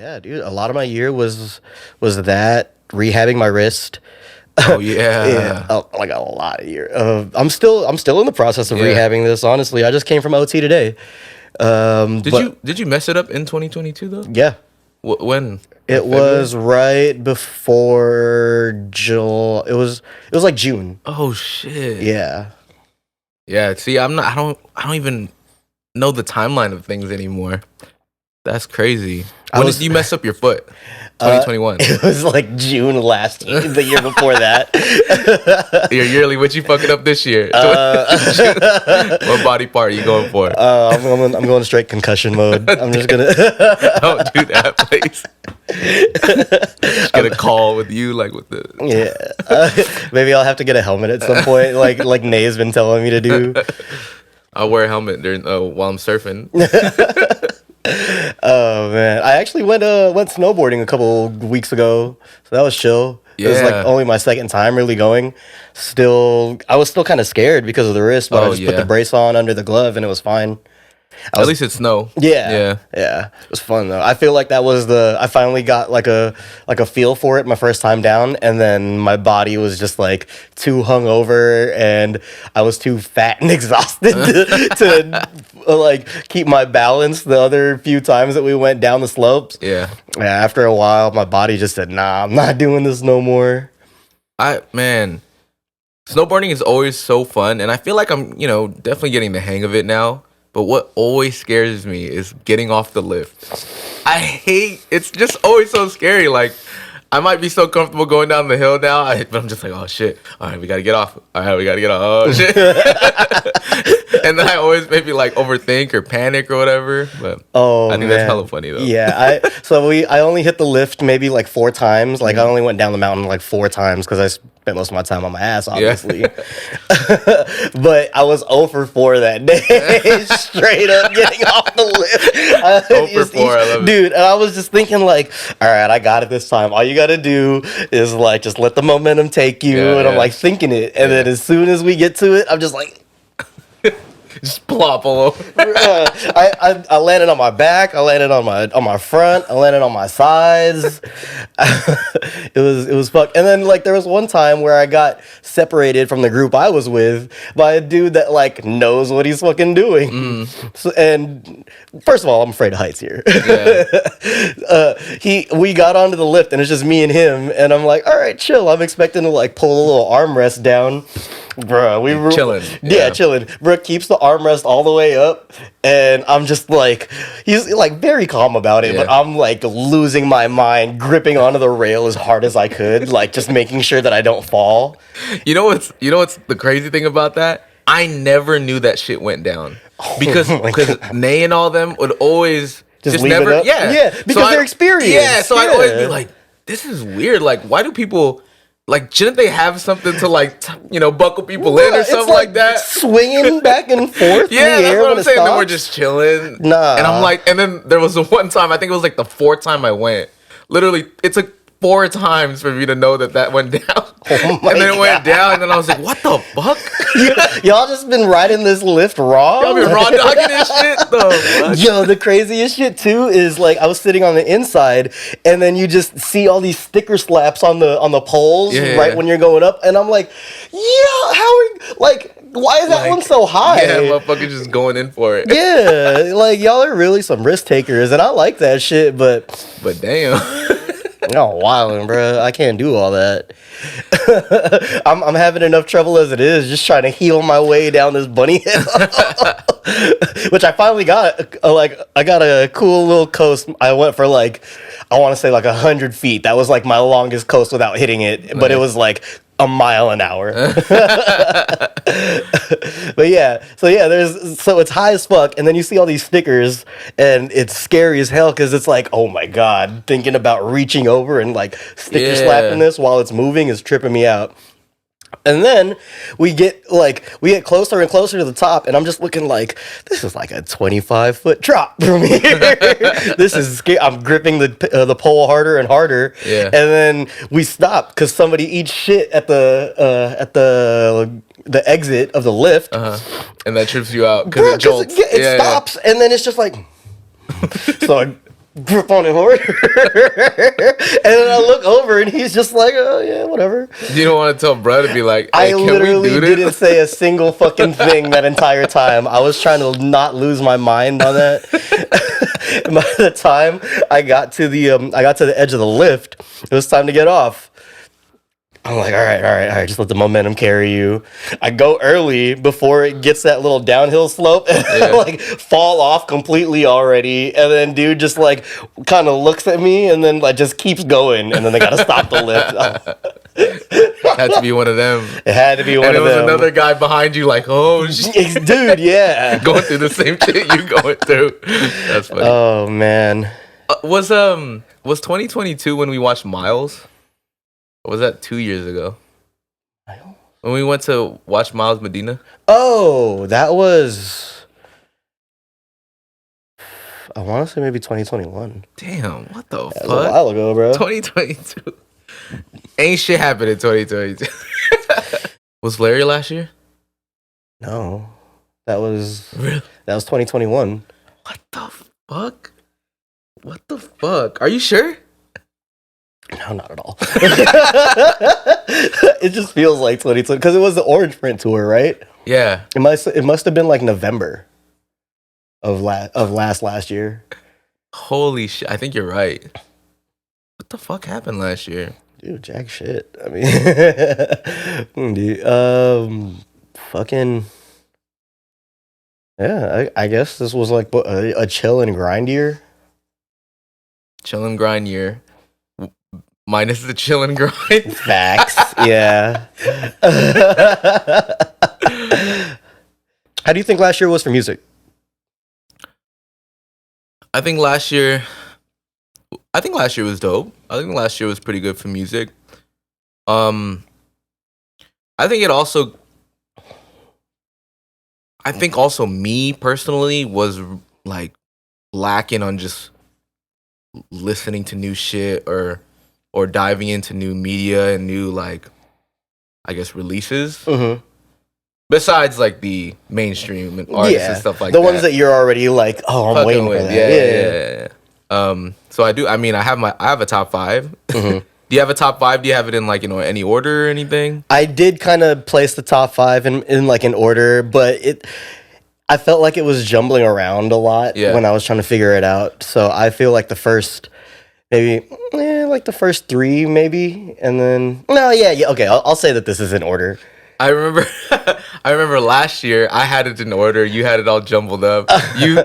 Yeah, dude. A lot of my year was that rehabbing my wrist. Oh yeah. Yeah, like a lot of year. I'm still in the process of Yeah. rehabbing this. Honestly, I just came from OT today. Did you mess it up in 2022 though? Yeah, When? it was right before July. It was like June. Oh shit. Yeah. Yeah. See, I don't even know the timeline of things anymore. That's crazy. When did you mess up your foot? 2021. It was like June last year, the year before that. Your yearly, what you fucking up this year? What body part are you going for? I'm going straight concussion mode. I'm just gonna Don't do that, please. Just get a call with you, like with the. Yeah. Maybe I'll have to get a helmet at some point, like Nay's been telling me to do. I'll wear a helmet during while I'm surfing. Oh man, I actually went snowboarding a couple weeks ago, so that was chill. It was like Yeah. only my second time really going. I was still kind of scared because of the wrist, but I Oh, just put yeah. the brace on under the glove and it was fine. At least it's snow. Yeah. It was fun though. I feel like that was I finally got like a feel for it my first time down, and then my body was just like too hungover and I was too fat and exhausted to like keep my balance the other few times that we went down the slopes. Yeah. Yeah, after a while my body just said, "Nah, I'm not doing this no more." Man, snowboarding is always so fun, and I feel like I'm, definitely getting the hang of it now. But what always scares me is getting off the lift. It's just always so scary. Like, I might be so comfortable going down the hill now, but I'm just like, oh shit. All right, we gotta get off. All right, we gotta get off. Oh shit. And then I always maybe like overthink or panic or whatever. But I think that's hella funny though. Yeah, I only hit the lift maybe like 4 times. Like I only went down the mountain like 4 times because I spent most of my time on my ass, obviously. But I was 0 for 4 that day, straight up getting off the lift. 0 for 4, I love it. Dude, and I was just thinking like, all right, I got it this time. All you got to do is like just let the momentum take you. Yeah, and I'm yeah. like thinking it. And then as soon as we get to it, I'm just like, Just plop all over. I landed on my back. I landed on my front. I landed on my sides. It was fuck. And then like there was one time where I got separated from the group I was with by a dude that like knows what he's fucking doing. So, and first of all, I'm afraid of heights here. Yeah. We got onto the lift and it's just me and him, and I'm like, all right, chill. I'm expecting to like pull a little armrest down. Bruh, we were Chilling. Yeah, chilling. Bruh keeps the armrest all the way up, and I'm just like, he's like very calm about it, Yeah. but I'm like losing my mind, gripping onto the rail as hard as I could, like just making sure that I don't fall. You know what's the crazy thing about that? I never knew that shit went down because my God. Nay and all them would always Just leave never it up? Yeah, because they're experienced. Yeah, so I'd always be Yeah. like, this is weird. Like, why do people like? Shouldn't they have something to like buckle people in or It's something like that? Swinging back and forth. Yeah, in the that's air what when I'm it saying. Then we're stops. just chilling. Nah. And I'm like, and then there was the one time, I think it was like the 4th time I went. Literally, it took 4 times for me to know that went down. Oh my and then it went God. down, and then I was like, what the fuck? Y'all just been riding this lift raw? I've been raw dogging this shit though. What? Yo, the craziest shit too is like I was sitting on the inside, and then you just see all these sticker slaps on the poles Yeah. right when you're going up, and I'm like, yeah, why is that one so high? Yeah, motherfuckers just going in for it. Yeah, like y'all are really some risk takers, and I like that shit, but But damn. oh, wildin', bro, I can't do all that. I'm having enough trouble as it is, just trying to heal my way down this bunny hill, which I finally got. I got a cool little coast. I went for like, I want to say like 100 feet. That was like my longest coast without hitting it, but it was like a mile an hour. But yeah, so it's high as fuck, and then you see all these stickers, and it's scary as hell because it's like, oh my God, thinking about reaching over and like sticker slapping this while it's moving is tripping me out. And then we get closer and closer to the top, and I'm just looking like, this is like a 25-foot drop from here. This is scary. I'm gripping the pole harder and harder. Yeah. And then we stop because somebody eats shit at the exit of the lift. And that trips you out Bro, because it jolts. It stops, and then it's just like. So grip on it harder. And then I look over and he's just like, oh yeah, whatever. You don't want to tell bro to be like, hey, I can literally we do this? didn't say a single fucking thing that entire time. I was trying to not lose my mind on that. By the time I got to the edge of the lift, it was time to get off. I'm like, all right, just let the momentum carry you. I go early before it gets that little downhill slope and I, like fall off completely already. And then dude just like kind of looks at me and then like just keeps going. And then they got to stop the lift. Had to be one of them. It had to be one and of there was them. another guy behind you like, oh shit. Dude, yeah. Going through the same shit you going through. That's funny. Oh, man. Was 2022 when we watched Miles? Or was that 2 years ago? When we went to watch Miles Medina? Oh, that was... I want to say maybe 2021. Damn, what the fuck? That was a while ago, bro. 2022. Ain't shit happened in 2022. Was Larry last year? No. That was 2021. What the fuck? What the fuck? Are you sure? No, not at all. It just feels like 2020 because it was the Orange Print tour, right? Yeah. It must have been like November of last year. Holy shit! I think you're right. What the fuck happened last year? Dude, jack shit. I mean, dude, fucking. Yeah, I guess this was like a chill and grind year. Chill and grind year. Minus the chill and grind. Facts. Yeah. How do you think last year was for music? I think last year was dope. I think last year was pretty good for music. I think also me personally was like lacking on just listening to new shit or diving into new media and new like I guess releases. Mm-hmm. Besides like the mainstream and artists and stuff like that. The ones that you're already like, oh, I'm waiting for that. Yeah. So I do. I mean, I have a top 5. Mm-hmm. Do you have a top 5? Do you have it in like any order or anything? I did kind of place the top 5 in like an order, but I felt like it was jumbling around a lot when I was trying to figure it out. So I feel like the first maybe like the first 3 maybe, and then okay. I'll say that this is in order. I remember last year I had it in order. You had it all jumbled up.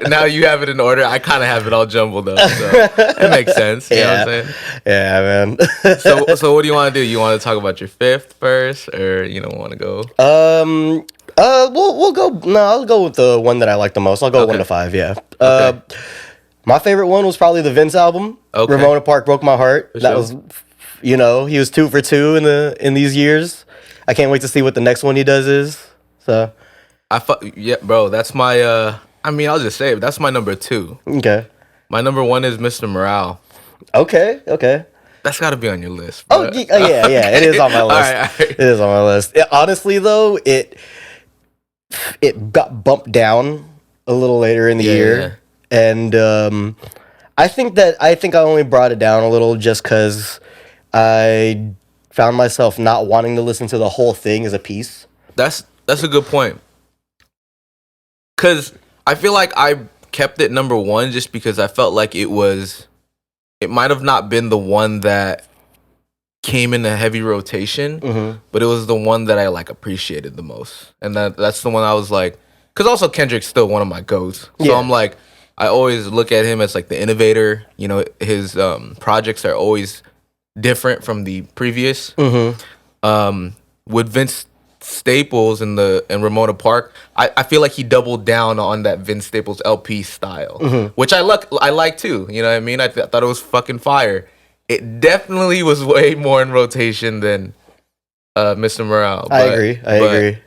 Now you have it in order. I kind of have it all jumbled up. So it makes sense. You know what I'm saying? Yeah, man. So what do you want to do? You want to talk about your 5th first, or you don't want to go? We'll go. No, I'll go with the one that I like the most. I'll go 1 to 5. Yeah. Okay. My favorite one was probably the Vince album. Okay. Ramona Park Broke My Heart. That was, he was 2 for 2 in these years. I can't wait to see what the next one he does is. So, bro, that's my. I'll just say it. That's my number 2. Okay. My number 1 is Mr. Morale. Okay. That's got to be on your list. Bro. Oh yeah. It is on my list. All right. It is on my list. Honestly, though, it got bumped down a little later in the year, and I think I only brought it down a little just because I found myself not wanting to listen to the whole thing as a piece. That's a good point. Cause I feel like I kept it number 1 just because I felt like it might have not been the one that came in a heavy rotation, but it was the one that I like appreciated the most. And that's the one I was like, cause also Kendrick's still one of my goats. So I'm like, I always look at him as like the innovator. His projects are always different from the previous. With Vince Staples and Ramona Park, I feel like he doubled down on that Vince Staples LP style, which I like too. You know what I mean? I thought it was fucking fire. It definitely was way more in rotation than Mr. Morale. I agree.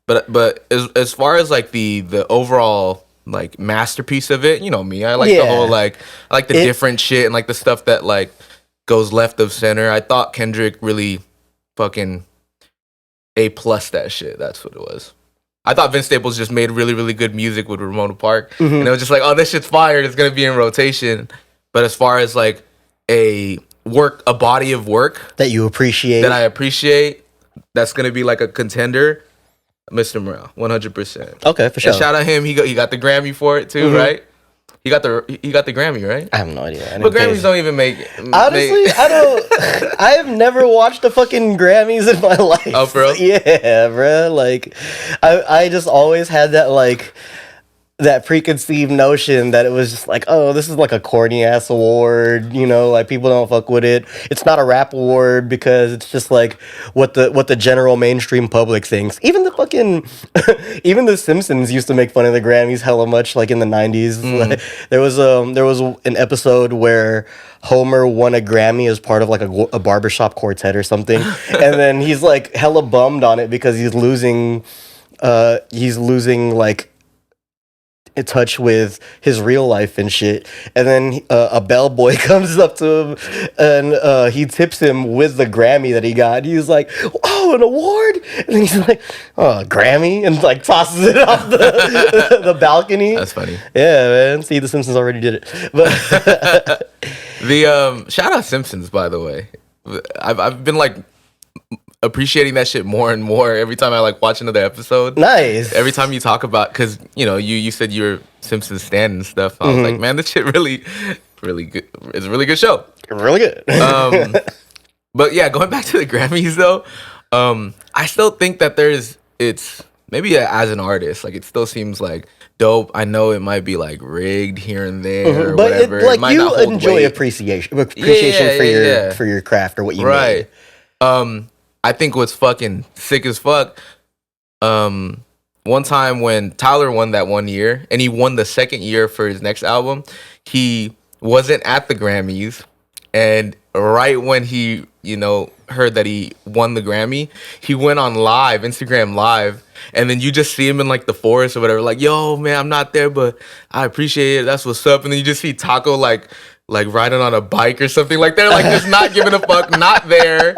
But as far as like the overall like masterpiece of it, you know me, I like the whole I like the different shit and like the stuff that like goes left of center. I thought Kendrick really fucking A+ that shit. That's what it was. I thought Vince Staples just made really, really good music with Ramona Park. And it was just like, oh, this shit's fire. It's going to be in rotation. But as far as like a body of work that you appreciate. that I appreciate, that's gonna be like a contender. Mr. Morale, 100%. Okay, for sure. And shout out him. He got the Grammy for it too, right? He got the Grammy, right? I have no idea. But Grammys don't even make. Honestly, I don't. I have never watched the fucking Grammys in my life. Oh, for real? Yeah, bro. Like, I just always had that like that preconceived notion that it was just like, oh, this is like a corny ass award, you know, like people don't fuck with it. It's not a rap award because it's just like what the general mainstream public thinks. Even the fucking even the Simpsons used to make fun of the Grammys hella much, like in the 90s. Like, there was an episode where Homer won a Grammy as part of like a barbershop quartet or something, and then he's like hella bummed on it because he's losing like in touch with his real life and shit. And then a bellboy comes up to him and he tips him with the Grammy that he got. He's like, oh, an award? And then he's like, oh, a Grammy? And like tosses it off the balcony. That's funny. Yeah, man. See, the Simpsons already did it. But The shout out Simpsons, by the way. I've been like appreciating that shit more and more every time I like watch another episode. Nice. Every time you talk about, because you know you said you're Simpsons stan and stuff. I was like, man, this shit really good. It's a really good show. Really good. But yeah, going back to the Grammys though, I still think that it's maybe as an artist, like it still seems like dope. I know it might be like rigged here and there, or but whatever. it, like might you not hold enjoy weight. appreciation Yeah. for your craft or what you Right. made. I think what's fucking sick as fuck. One time when Tyler won that one year, and he won the second year for his next album, he wasn't at the Grammys, and right when he, heard that he won the Grammy, he went on live, Instagram live, and then you just see him in like the forest or whatever, like, yo, man, I'm not there, but I appreciate it. That's what's up. And then you just see Taco like riding on a bike or something like they're like just not giving a fuck, not there,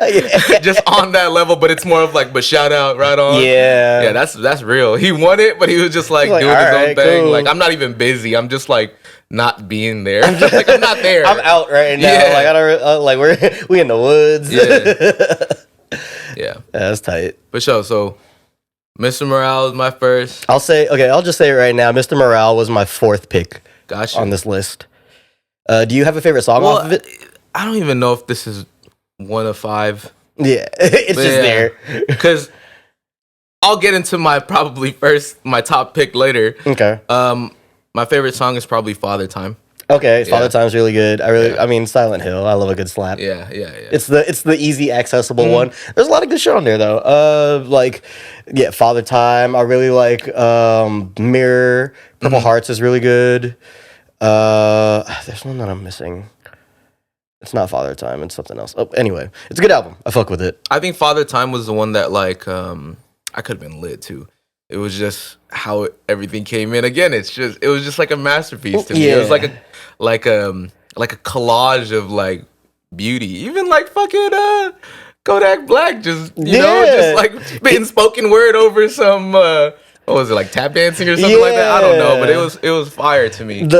just on that level. But it's more of like, but shout out, right on. Yeah, that's real. He won it, but he was just like doing his own thing. Cool. Like, I'm not even busy. I'm just like not being there. I'm just like, I'm not there. I'm out right now. Yeah. Like I don't we in the woods. Yeah, that's tight. For sure. So Mr. Morale is my first. I'll just say it right now. Mr. Morale was my fourth pick. Gotcha. On this list. Do you have a favorite song off of it? I don't even know if this is one of five. Yeah, it's just there. Because I'll get into my top pick later. Okay. My favorite song is probably Father Time. Okay, Father Time's really good. I mean, Silent Hill. I love a good slap. Yeah. It's the easy, accessible one. There's a lot of good shit on there though. Father Time. I really like Mirror. Purple Hearts is really good. There's one that I'm missing. It's not Father Time. It's something else. Oh, anyway, it's a good album. I fuck with it. I think Father Time was the one that like I could have been lit too. It was just how everything came in. Again, it was just like a masterpiece to me. Yeah. It was like a collage of like beauty. Even like fucking Kodak Black just just like spitting spoken word over some what was it, like tap dancing or something like that? I don't know, but it was fire to me. It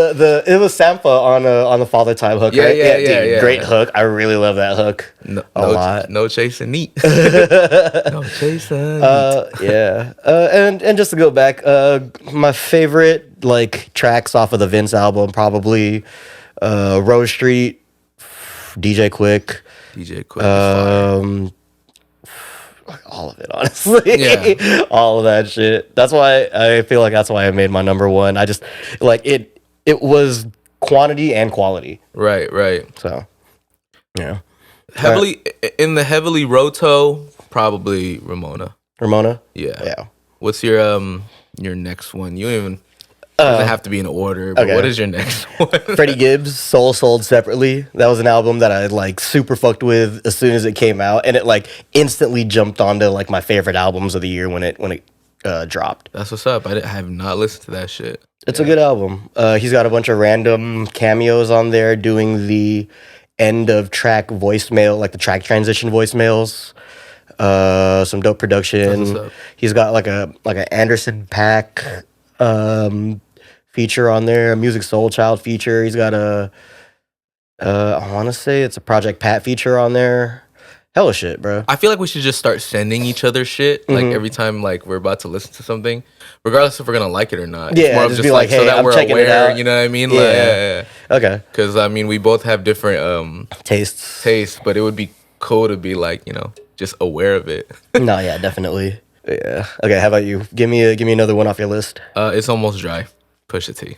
was Sampa on the Father Time hook, right? Yeah. Great hook. I really love that hook a lot. No chasing neat. No chasing neat. Yeah. And just to go back, my favorite like tracks off of the Vince album probably Rose Street, DJ Quick. All of it, honestly. Yeah. All of that shit. That's why I feel like that's why I made my number one. I just like it was quantity and quality. Right. So yeah. In the heavily roto, probably Ramona. Yeah. What's your next one? You don't even doesn't have to be in order, but what is your next one? Freddie Gibbs, Soul Sold Separately. That was an album that I like super fucked with as soon as it came out, and it like instantly jumped onto like my favorite albums of the year when it dropped. That's what's up. I have not listened to that shit. It's a good album. He's got a bunch of random cameos on there doing the end of track voicemail, like the track transition voicemails. Some dope production. He's got like a Anderson .Paak feature on there, a Music Soul Child feature. He's got a I want to say it's a Project Pat feature on there. Hella shit, bro. I feel like we should just start sending each other shit like every time like we're about to listen to something, regardless if we're gonna like it or not. Yeah, it's more of just be like, so hey, that I'm we're checking it aware. out. You know what I mean? Yeah. Like, yeah. Okay. Because I mean, we both have different Tastes. but it would be cool to be like just aware of it. No, yeah, definitely. Yeah. Okay, how about you? Give me another one off your list. It's almost dry. Pusha T.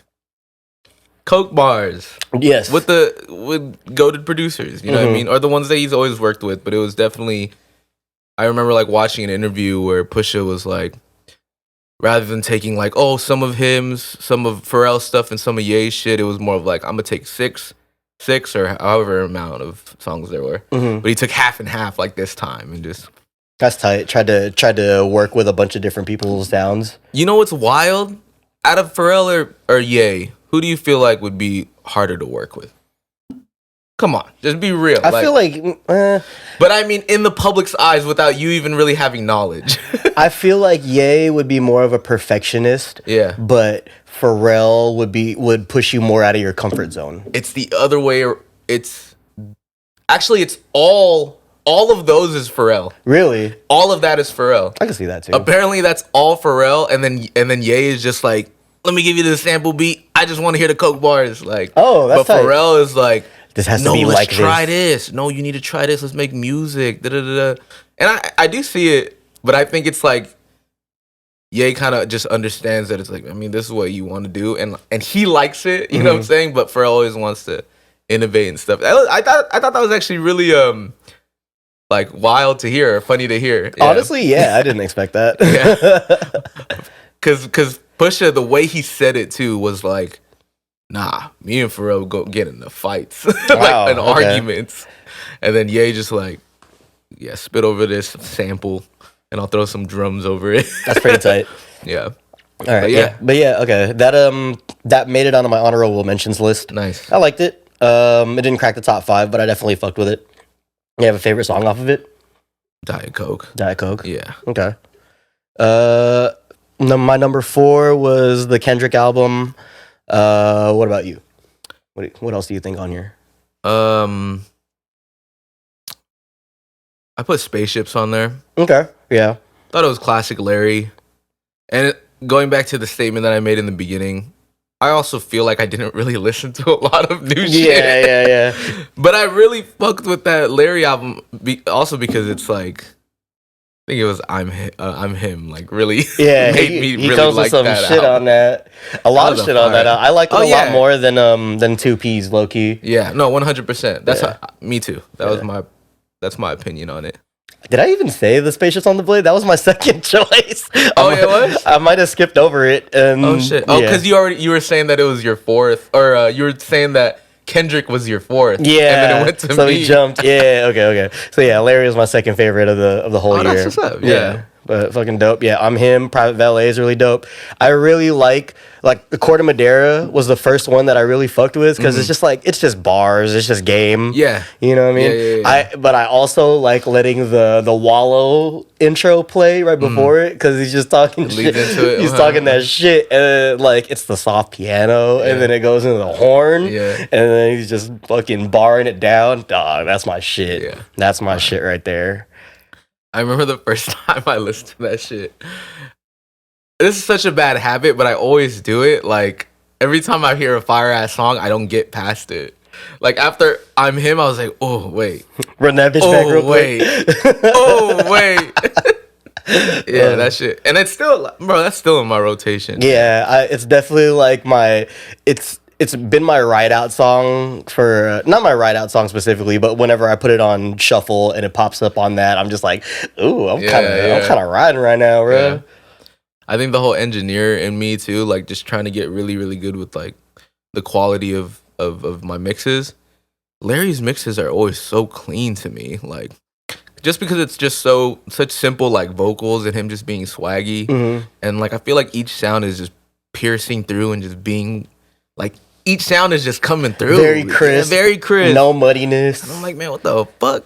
Coke bars. Yes. With goated producers, you know what I mean? Or the ones that he's always worked with, but it was definitely I remember like watching an interview where Pusha was like, rather than taking like, some of hymns, some of Pharrell's stuff and some of Ye's shit, it was more of like, I'm gonna take six or however amount of songs there were. But he took half and half like this time and just That's tight. Tried to work with a bunch of different people's sounds. You know what's wild? Out of Pharrell or Ye, who do you feel like would be harder to work with? Come on, just be real. I feel like, but I mean, in the public's eyes, without you even really having knowledge. I feel like Ye would be more of a perfectionist. Yeah, but Pharrell would push you more out of your comfort zone. It's the other way. It's all of those is Pharrell. Really? All of that is Pharrell. I can see that too. Apparently, that's all Pharrell, and then Ye is just like, let me give you the sample beat. I just want to hear the Coke bars. Like, that's but tight. Pharrell is like, this has to be let's like try this. No, you need to try this. Let's make music. Da, da, da, da. And I do see it, but I think it's like Ye kind of just understands that it's like, I mean, this is what you want to do, and he likes it. You know what I'm saying? But Pharrell always wants to innovate and stuff. I thought that was actually really like wild to hear, funny to hear. Yeah. Honestly, yeah, I didn't expect that. Because Pusha, the way he said it too was like, nah, me and Pharrell go get into fights, arguments, and then Ye just like, yeah, spit over this sample, and I'll throw some drums over it. That's pretty tight. Yeah. All right. But yeah. Okay. That made it onto my honorable mentions list. Nice. I liked it. It didn't crack the top 5, but I definitely fucked with it. You have a favorite song off of it? Diet Coke. Diet Coke. Yeah. Okay. My number 4 was the Kendrick album. What about you? What else do you think on here? I put Spaceships on there. Okay. Yeah. Thought it was classic Larry. And going back to the statement that I made in the beginning, I also feel like I didn't really listen to a lot of new shit. Yeah. But I really fucked with that Larry album also because it's like, I think it was I'm him. Like really, yeah. made he really comes like with some that shit album. on that. A lot of shit on that. I liked it a lot more than 2Ps, low key. Yeah, no, 100%. That's me too. That's my opinion on it. Did I even say the Spaceships on the Blade? That was my second choice. It was? I might have skipped over it. And, oh shit! Oh, because you were saying that it was your 4th, or you were saying that Kendrick was your 4th. Yeah, and then it went to so me. we jumped. Yeah, okay. So yeah, Larry was my second favorite of the whole year. That's what's up. Yeah. But fucking dope. Yeah, I'm him. Private Valet is really dope. I really like the Court of Madera was the first one that I really fucked with because it's just bars. It's just game. Yeah. You know what I mean? Yeah. But I also like letting the Wallow intro play right before it because he's just talking shit. Into it. He's talking that shit and it's the soft piano and then it goes into the horn. Yeah. And then he's just fucking barring it down. Dog, that's my shit. Yeah. That's my shit right there. I remember the first time I listened to that shit. This is such a bad habit, but I always do it. Like, every time I hear a fire-ass song, I don't get past it. Like, after I'm him, I was like, oh, wait. Run that bitch back real quick. Oh, wait. Yeah, that shit. And it's still, bro, that's still in my rotation. Yeah, it's definitely like it's been my ride out song for not my ride out song specifically, but whenever I put it on shuffle and it pops up on that, I'm just like, ooh, I'm kind of riding right now, bro. Yeah. I think the whole engineer in me too, like just trying to get really, really good with like the quality of my mixes. Larry's mixes are always so clean to me, like just because it's just such simple like vocals and him just being swaggy, and like I feel like each sound is just piercing through and just being like each sound is just coming through. Very crisp. Yeah, very crisp. No muddiness. And I'm like, man, what the fuck?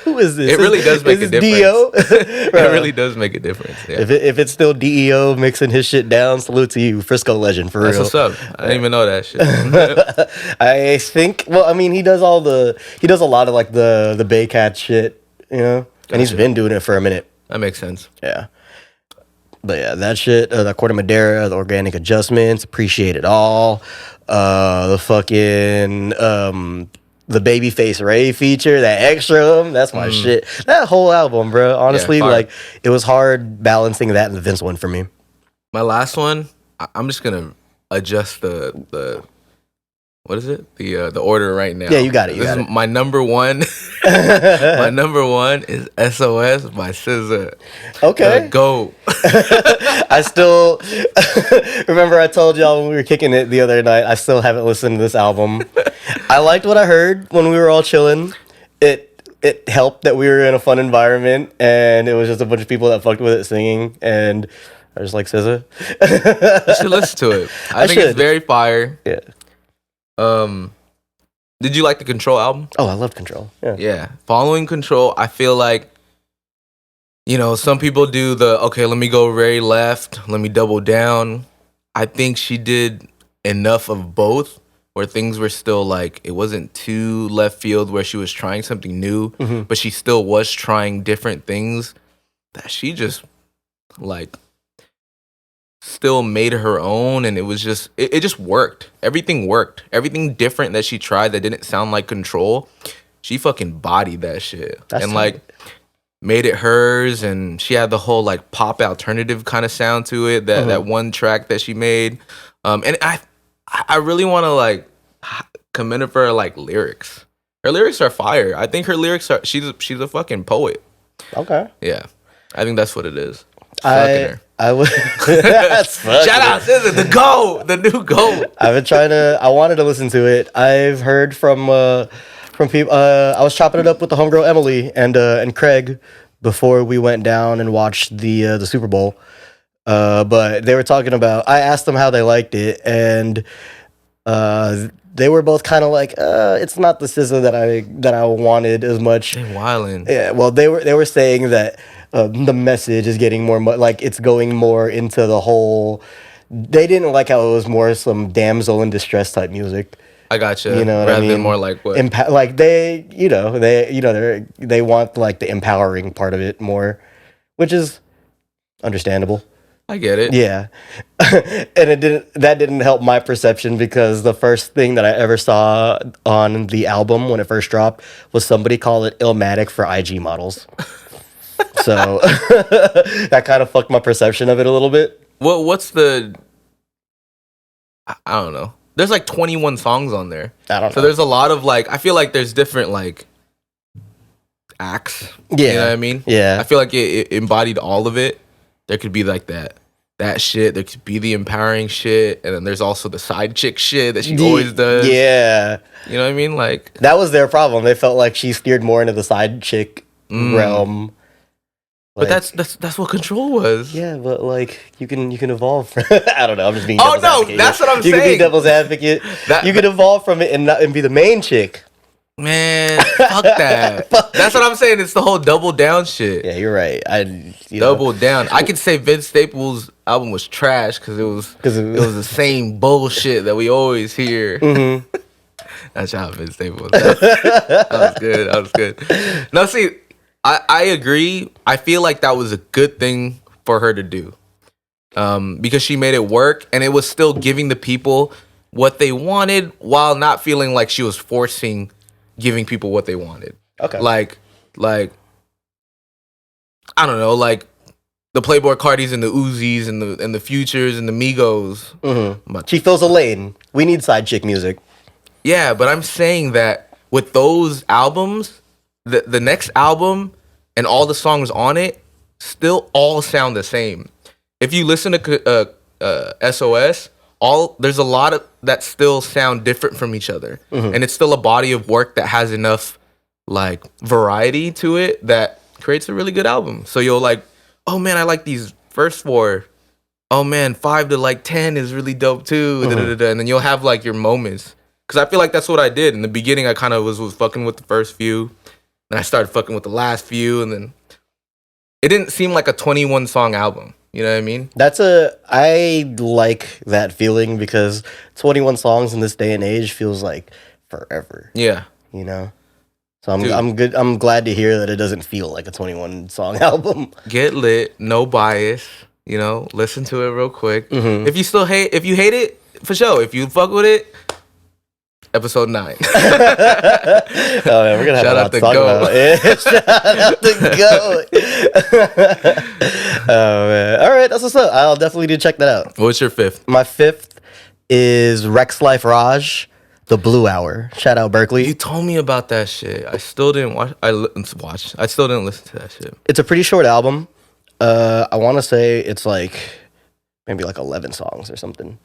Who is this? It really does make a difference. Dio? It really does make a difference. Yeah. If it's still DEO mixing his shit down, salute to you, Frisco legend for That's real. what's up. I didn't even know that shit. I think. Well, I mean, he does a lot of like the Baycat shit, you know, and he's been doing it for a minute. That makes sense. Yeah. But yeah, that shit, the Corte Madera, the organic adjustments, appreciate it all. The fucking the Babyface Ray feature, that extra, that's my shit. That whole album, bro. Honestly, fire. like it was hard balancing that and the Vince one for me. My last one, I'm just gonna adjust the what is it? The order right now. Yeah, you got it. This is my number one. My number one is SOS by SZA. Okay. Go. I still remember I told y'all when we were kicking it the other night, I still haven't listened to this album. I liked what I heard when we were all chilling. It helped that we were in a fun environment and it was just a bunch of people that fucked with it singing, and I just like SZA. You should listen to it. I think it's very fire. Yeah. Did you like the Control album? Oh, I love Control. Yeah. Yeah. Following Control, I feel like, you know, some people do okay, let me go very left, let me double down. I think she did enough of both where things were still like, it wasn't too left field where she was trying something new, but she still was trying different things that she just like still made her own, and it was just it just worked. Everything worked. Everything different that she tried that didn't sound like Control, she fucking bodied that shit. And like made it hers, and she had the whole like pop alternative kind of sound to it, that one track that she made. And I really want to like commend her for her like lyrics. Her lyrics are fire. I think her lyrics are she's a fucking poet. Okay. Yeah. I think that's what it is. I would. That's fucking. Shout out SZA, the new GOAT. I've been trying to. I wanted to listen to it. I've heard from people. I was chopping it up with the homegirl Emily and Craig before we went down and watched the Super Bowl. But they were talking about. I asked them how they liked it, and they were both kind of like, it's not the SZA that I wanted as much. They wildin'. Yeah. Well, they were saying that. The message is getting more like it's going more into the whole. They didn't like how it was more some damsel in distress type music. I gotcha. You know what rather I mean? than more like what? Like they want like the empowering part of it more, which is understandable. I get it. Yeah, and that didn't help my perception because the first thing that I ever saw on the album when it first dropped was somebody call it Illmatic for IG models. So that kind of fucked my perception of it a little bit. What's the? I don't know. There's like 21 songs on there. I don't know. So there's a lot of like. I feel like there's different like acts. Yeah. You know what I mean? Yeah. I feel like it embodied all of it. There could be like that shit. There could be the empowering shit, and then there's also the side chick shit that she always does. Yeah. You know what I mean? Like that was their problem. They felt like she steered more into the side chick realm. But that's what Control was. Yeah, but like you can evolve. I don't know. I'm just being. Devil's advocate. That's what I'm saying. You can be saying. devil's advocate. You can evolve from it and be the main chick. Man, fuck that. That's what I'm saying. It's the whole double down shit. Yeah, you're right. Double down. I could say Vince Staples' album was trash because it was the same bullshit that we always hear. Mm-hmm. That's how Vince Staples. That was good. No, see. I agree. I feel like that was a good thing for her to do, because she made it work, and it was still giving the people what they wanted while not feeling like she was forcing giving people what they wanted. Okay. Like I don't know, like the Playboy Cardis and the Uzis and the Futures and the Migos. Mm-hmm. She fills a lane. We need side chick music. Yeah, but I'm saying that with those albums. The next album and all the songs on it still all sound the same. If you listen to SOS, there's a lot of that still sound different from each other, and it's still a body of work that has enough like variety to it that creates a really good album. So you'll like, oh man, I like these first four. oh man, 5 to like 10 is really dope too. And then you'll have like your moments. Cause I feel like that's what I did in the beginning. I kind of was fucking with the first few, and I started fucking with the last few, and then it didn't seem like a 21 song album. You know what I mean? I like that feeling because 21 songs in this day and age feels like forever. Yeah. You know? So I'm good. I'm glad to hear that it doesn't feel like a 21 song album. Get lit, no bias. You know, listen to it real quick. If you hate it, for sure. If you fuck with it, episode 9. Oh man, we're gonna have Shout a lot out to to talk Go. about. Yeah, shout out to Go. Oh man, all right, that's what's up. I'll definitely do check that out. What's your 5th? My 5th is Rex Life Raj, The Blue Hour. Shout out Berkeley. You told me about that shit. I still didn't watch. I still didn't listen to that shit. It's a pretty short album. I want to say it's like maybe like 11 songs or something.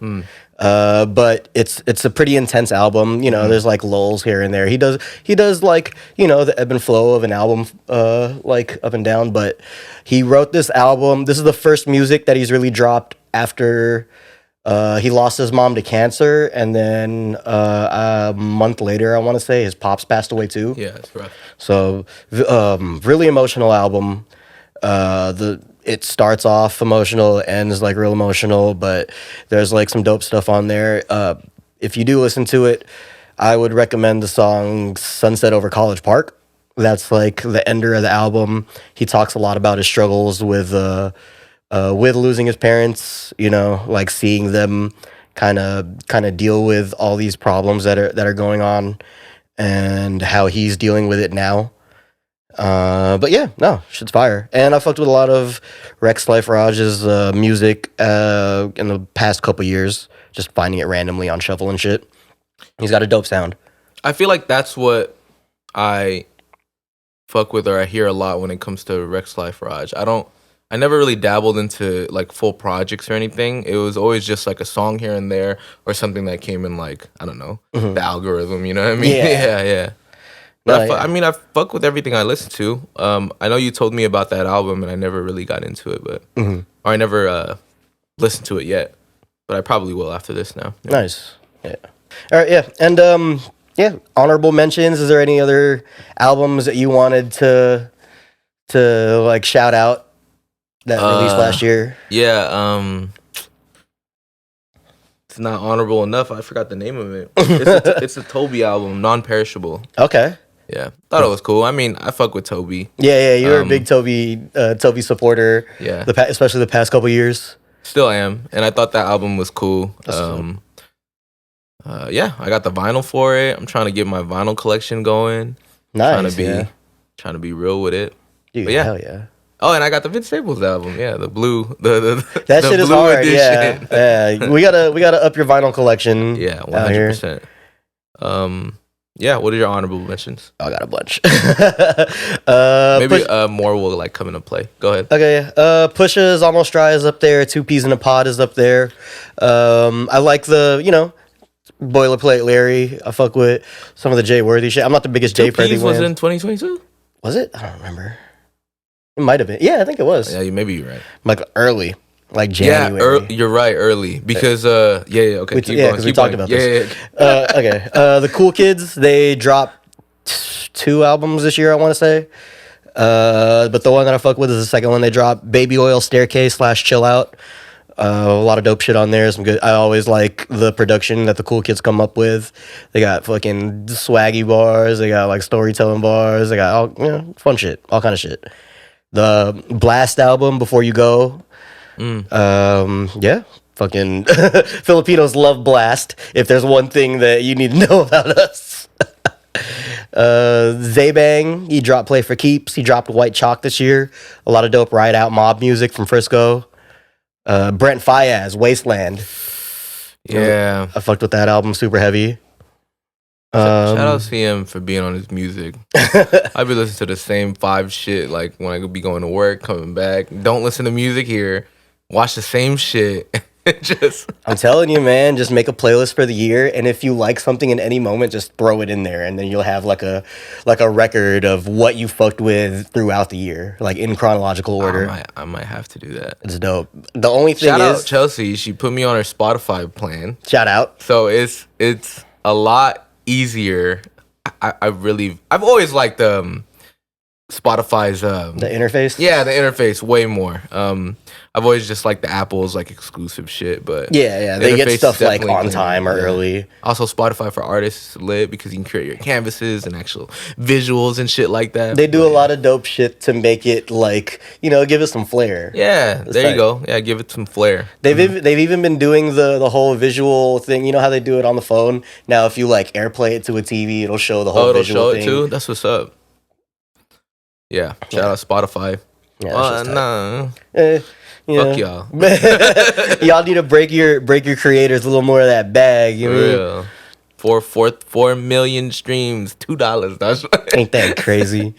But it's a pretty intense album. You know, there's like lulls here and there. He does like, you know, the ebb and flow of an album, like up and down. But he wrote this album. This is the first music that he's really dropped after he lost his mom to cancer, and then a month later, I want to say, his pops passed away too. Yeah, it's rough. So really emotional album. It starts off emotional, ends like real emotional, but there's like some dope stuff on there. If you do listen to it, I would recommend the song Sunset Over College Park. That's like the ender of the album. He talks a lot about his struggles with losing his parents, you know, like seeing them kind of deal with all these problems that are going on and how he's dealing with it now. But yeah, no, shit's fire. And I fucked with a lot of Rex Life Raj's music in the past couple years, just finding it randomly on shuffle and shit. He's got a dope sound. I feel like that's what I fuck with, or I hear a lot when it comes to Rex Life Raj. I never really dabbled into like full projects or anything. It was always just like a song here and there, or something that came in like, I don't know, the algorithm, you know what I mean? Yeah. But I mean, I fuck with everything I listen to. I know you told me about that album, and I never really got into it, but or I never listened to it yet. But I probably will after this now. Yeah. Nice. Yeah. All right. Yeah. And yeah. Honorable mentions. Is there any other albums that you wanted to like shout out that released last year? Yeah. It's not honorable enough. I forgot the name of it. It's a Toby album, Non-Perishable. Okay. Yeah, thought it was cool. I mean, I fuck with Toby. Yeah, you're a big Toby supporter. Yeah, especially the past couple years. Still am, and I thought that album was cool. Yeah, I got the vinyl for it. I'm trying to get my vinyl collection going. Nice. Trying to be real with it. Dude, but yeah. Hell yeah. Oh, and I got the Vince Staples album. Yeah, the blue. That shit blue is hard. edition. Yeah. We gotta up your vinyl collection. Yeah, 100%. Yeah, what are your honorable mentions? I got a bunch. Maybe more will like come into play. Go ahead. Okay, Pusha's Almost Dry is up there. 2 Peas in a Pod is up there. I like the, you know, Boilerplate Larry. I fuck with some of the Jay Worthy shit. I'm not the biggest Jay Worthy fan. Was in 2022? Was it? I don't remember. It might have been. Yeah, I think it was. Yeah, maybe you're right. Like early. Like January. Yeah, you're right, early. Because, okay. Because we talked about this. Okay. The Cool Kids, they dropped 2 albums this year, I want to say. But the one that I fuck with is the second one they dropped, Baby Oil Staircase / Chill Out. A lot of dope shit on there. Some good. I always like the production that the Cool Kids come up with. They got fucking swaggy bars. They got like storytelling bars. They got all, you know, fun shit. All kind of shit. The Blast album, Before You Go. Yeah, fucking Filipinos love Blast. If there's one thing that you need to know about us. Zaybang, he dropped Play for Keeps. He dropped White Chalk this year. A lot of dope Ride Out mob music from Frisco. Brent Faiyaz, Wasteland. Yeah, I fucked with that album, super heavy. Shout out SeeEm for being on his music. I be listening to the same 5 shit like when I could be going to work, coming back. Don't listen to music here. Watch the same shit. Just I'm telling you, man, just make a playlist for the year, and if you like something in any moment, just throw it in there, and then you'll have like a record of what you fucked with throughout the year, like in chronological order. I might have to do that. It's dope. The only thing Shout is, out Chelsea. She put me on her Spotify plan, shout out. so it's a lot easier. I've always liked Spotify's The interface. yeah, the interface way more. I've always just liked the Apple's like exclusive shit, but Yeah, the they get interface stuff is like definitely on clean. time or Yeah. early. Also, Spotify for artists is lit because you can create your canvases and actual visuals and shit like that. They do a lot of dope shit to make it like, give it some flair. Yeah, there tight. you go. Yeah, give it some flair. They've even been doing the whole visual thing. You know how they do it on the phone? Now if you like AirPlay it to a TV, it'll show the whole Oh, it'll visual show thing. it too. That's what's up. Yeah, shout out Spotify. Yeah, that's just tight. Nah, Fuck fuck y'all. Y'all need to break your creators a little more of that bag. You know? Real. 4 million streams, $2. That's Ain't that crazy?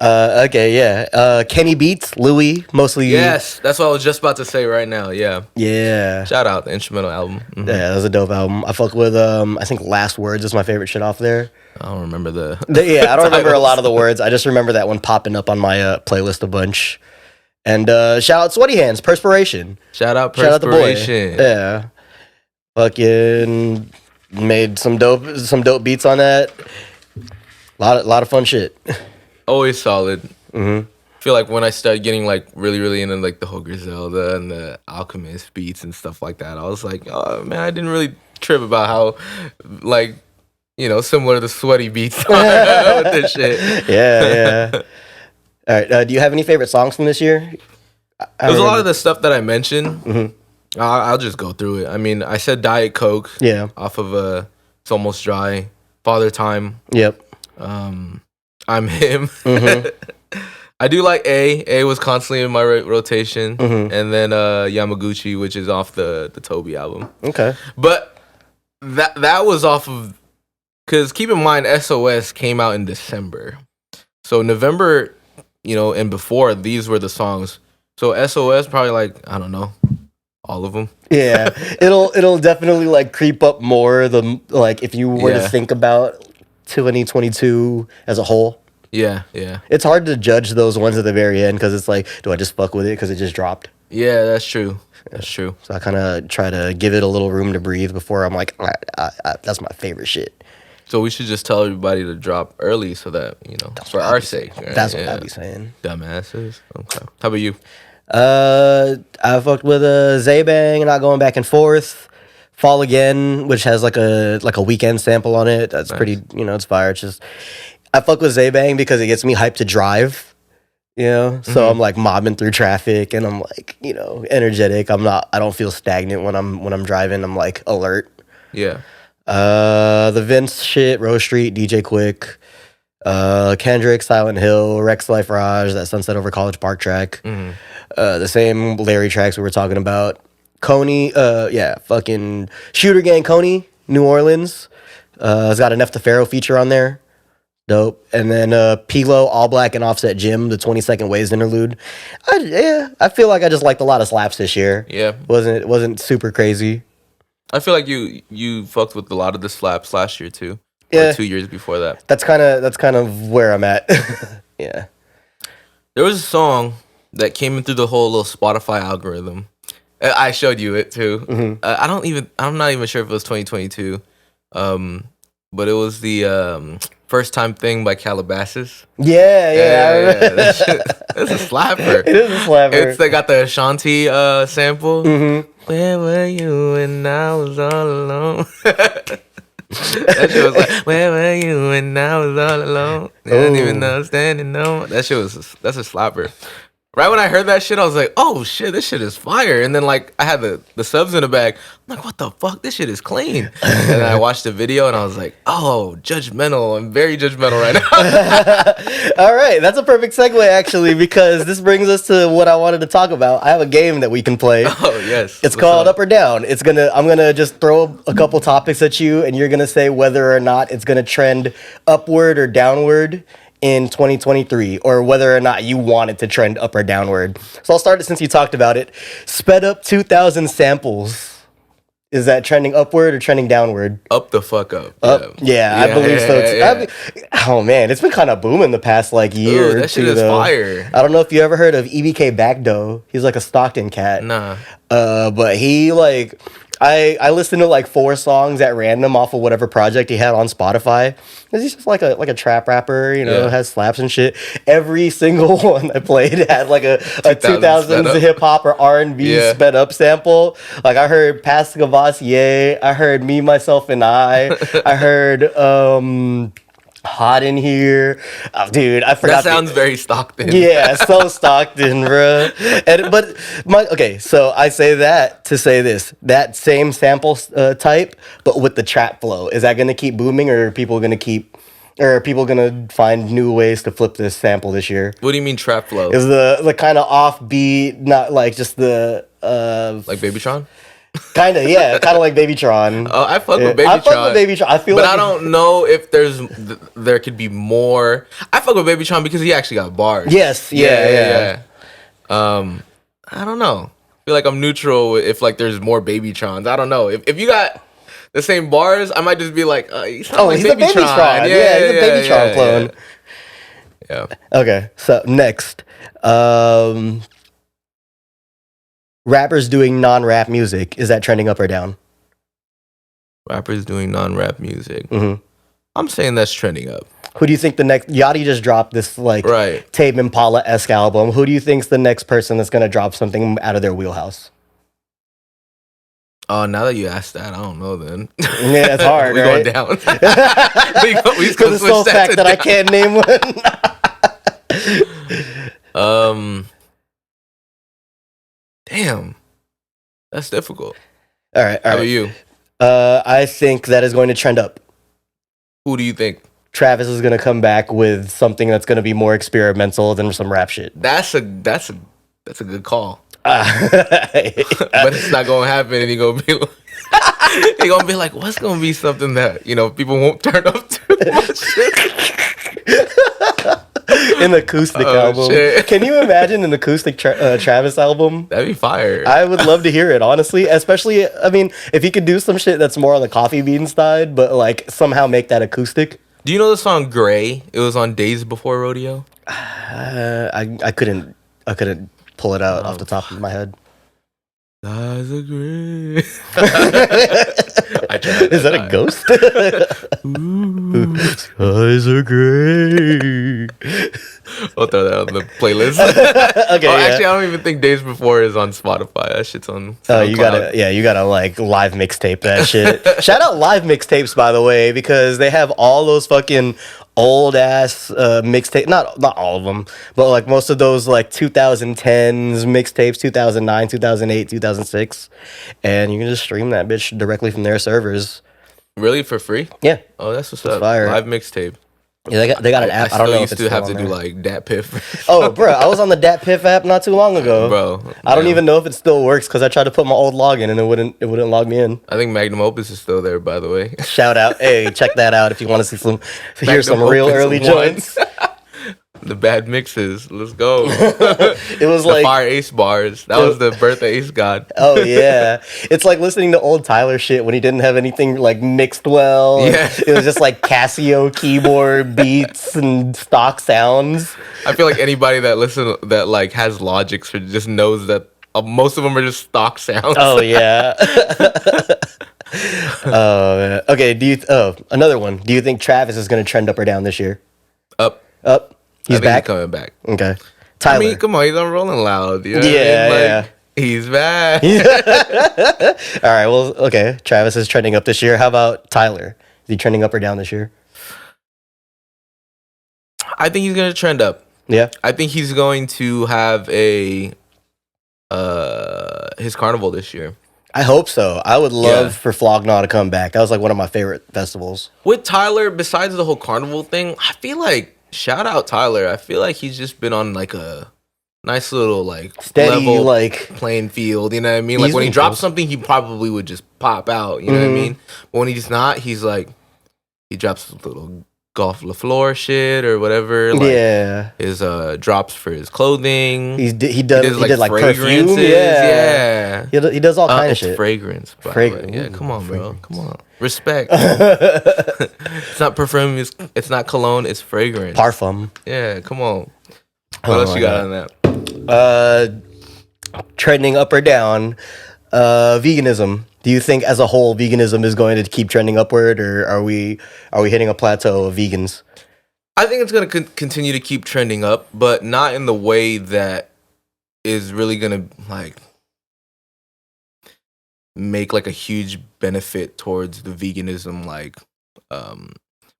Okay, yeah. Kenny Beats, Louis, mostly. yes, that's what I was just about to say right now. Yeah, Yeah. shout out the instrumental album. Mhm. Yeah, that was a dope album. I fuck with I think Last Words is my favorite shit off there. I don't remember the. Yeah, I don't remember a titles. lot of the words. I just remember that one popping up on my playlist a bunch. And shout out Sweaty Hands, Perspiration. Shout out Shout out the boy. Perspiration. Yeah. Fucking made some dope beats on that. Lot of fun shit. Always solid. Mm-hmm. I feel like when I started getting like really into like the whole Griselda and the Alchemist beats and stuff like that, I was like, oh man, I didn't really trip about how like similar to the Sweaty beats are with this shit. Yeah. All right. Do you have any favorite songs from this year? There's a lot of the stuff that I mentioned. Mhm. I'll just go through it. I mean, I said Diet Coke. Yeah. Off of It's Almost Dry, Father Time. Yep. I'm Him. Mm-hmm. I do like A was constantly in my rotation, Mhm. and then Yamaguchi, which is off the Toby album. Okay. But that was off of, because keep in mind SOS came out in December, so November, and before, these were the songs. So SOS probably like, I don't know, all of them. Yeah. it'll definitely like creep up more like if you were to Yeah. think about 2022 as a whole. Yeah. It's hard to judge those ones at the very end because it's like, do I just fuck with it because it just dropped? Yeah, that's true. That's true. So I kind of try to give it a little room to breathe before I'm like, that's my favorite shit. So we should just tell everybody to drop early so that, for our sake. Right? That's what Yeah. I'd be saying. Dumbasses. Okay. How about you? I fucked with Zaybang, Not Going Back and Forth. Fall Again, which has like a weekend sample on it. That's Nice. pretty, it's fire. It's just, I fuck with Zaybang because it gets me hyped to drive. So I'm like mobbing through traffic and I'm like, energetic. I don't feel stagnant when I'm driving. I'm like alert. Yeah. The Vince shit, Rose Street, DJ Quick, Kendrick, Silent Hill, Rex Life Raj, that Sunset Over College Park track. Mhm. The same Larry tracks we were talking about. Coney, fucking Shooter Gang Coney, New Orleans. It's got a Nef Pharaoh feature on there. Dope. And then Pilo, All Black, and Offset Jim, the 22nd Ways interlude. I feel like I just liked a lot of slaps this year. Yeah. Wasn't super crazy. I feel like you fucked with a lot of the slaps last year too. Yeah. Or 2 years before that. That's kind of where I'm at. Yeah. There was a song that came in through the whole little Spotify algorithm. I showed you it too. Mm-hmm. I'm not even sure if it was 2022. But it was the First Time Thing by Calabasas. Yeah. That's a slapper. It is a slapper. They got the Ashanti sample. Mm-hmm. Where were you when I was all alone? That shit was like, where were you when I was all alone? I didn't even know standing no. That's a slapper. Right when I heard that shit, I was like, oh shit, this shit is fire. And then like I had the subs in the bag. I'm like, what the fuck? This shit is clean. And then I watched the video and I was like, oh, judgmental. I'm very judgmental right now. All right, that's a perfect segue actually, because this brings us to what I wanted to talk about. I have a game that we can play. Oh yes. It's called Up or Down. I'm gonna just throw a couple topics at you, and you're gonna say whether or not it's gonna trend upward or downward in 2023, or whether or not you want it to trend up or downward. So I'll start it since you talked about it. Sped up 2000 samples. Is that trending upward or trending downward? Up the fuck up. Up? Yeah, I believe so too. Oh man, it's been kind of booming the past like year. Ooh, that shit is fire. I don't know if you ever heard of EBK Backdoe. He's like a Stockton cat. Nah. But he like I listened to like 4 songs at random off of whatever project he had on Spotify. He's just like a trap rapper, you know, has slaps and shit. Every single one I played had like a 2000s hip hop or R&B sped up sample. Like I heard Pass Gavassier, I heard Me, Myself, and I heard Hot in Here. Oh, dude, I forgot. That sounds very Stockton. Yeah, so Stockton, bro. Okay, so I say that to say this. That same sample type, but with the trap flow. Is that going to keep booming, or are people going to find new ways to flip this sample this year? What do you mean trap flow? Is the kind of offbeat, not like just the like Babytron? Kind of, yeah, kind of like Babytron. Oh, I fuck with Babytron. I fuck with Babytron. I feel, but like I don't know if there could be more. I fuck with Babytron because he actually got bars. Yes, yeah. I don't know. I feel like I'm neutral if like there's more Babytrons. I don't know if you got the same bars, I might just be like, he's like a Babytron. Yeah, he's a Babytron clone. Yeah. Okay, so next, rappers doing non-rap music, is that trending up or down? Rappers doing non-rap music. Mm-hmm. I'm saying that's trending up. Who do you think the next... Yachty just dropped this like Tame Impala-esque album. Who do you think's the next person that's going to drop something out of their wheelhouse? Oh, now that you asked that, I don't know then. Yeah, it's hard, we right? going down. we the sole fact that I can't name one. Damn. That's difficult. All right. How about you? I think that is going to trend up. Who do you think? Travis is going to come back with something that's going to be more experimental than some rap shit. That's a good call. But it's not going to happen, and you're going to be like, what's going to be something that, people won't turn up too much? An acoustic album. Shit. Can you imagine an acoustic Travis album? That'd be fire. I would love to hear it, honestly. Especially, I mean, if he could do some shit that's more on the Coffee Bean side, but like somehow make that acoustic. Do you know the song Gray? It was on Days Before Rodeo. I couldn't pull it out off the top of my head. Skies are gray. I tried. Is that a ghost? Skies are gray. I'll throw that on the playlist. Okay. Actually, I don't even think Days Before is on Spotify. That shit's on SoundCloud. Oh, you gotta like live mixtape that shit. Shout out live mixtapes, by the way, because they have all those fucking old ass mixtape. Not all of them, but like most of those like 2010s mixtapes, 2009, 2008, 2006, and you can just stream that bitch directly from their servers. Really, for free? Yeah. Oh, that's what's up. Fire. Live mixtape. Yeah, they got an app. I don't know if used it's to have to there. do like Dat Piff. Oh, bro, I was on the Dat Piff app not too long ago, bro. I don't even know if it still works because I tried to put my old login and it wouldn't log me in. I think Magnum Opus is still there, by the way. Shout out, hey, check that out if you want to see hear some real early joints. The bad mixes. Let's go. It was the like Fire Ace bars. That was the birth of Ace God. Oh yeah, it's like listening to old Tyler shit when he didn't have anything like mixed well. Yeah, it was just like Casio keyboard beats and stock sounds. I feel like anybody that like has Logics just knows that most of them are just stock sounds. Oh yeah. Oh man. Okay. Another one. Do you think Travis is going to trend up or down this year? Up. He's back. He's coming back. Okay. Tyler. I mean, come on, he's on Rolling Loud. You know yeah, what I mean? yeah. He's back. All right. Well, okay. Travis is trending up this year. How about Tyler? Is he trending up or down this year? I think he's gonna trend up. Yeah. I think he's going to have his carnival this year. I hope so. I would love for Flognaw to come back. That was like one of my favorite festivals. With Tyler, besides the whole carnival thing, I feel like shout out Tyler. I feel like he's just been on like a nice little like steady level like playing field. You know what I mean? Like when he drops something, he probably would just pop out. You know what I mean? But when he's not, he's like he drops a little Golf LaFleur shit or whatever. Like, Yeah. his drops for his clothing. He did like perfume. fragrances. Yeah. He does all kind of It's shit. fragrance. By the way. Yeah, come on, bro. Come on. Respect. It's not perfume. It's not cologne. It's fragrance. Parfum. Yeah, come on. What else you got on that? Trending up or down, veganism. Do you think as a whole veganism is going to keep trending upward, or are we hitting a plateau of vegans? I think it's going to continue to keep trending up, but not in the way that is really going to like make like a huge benefit towards the veganism like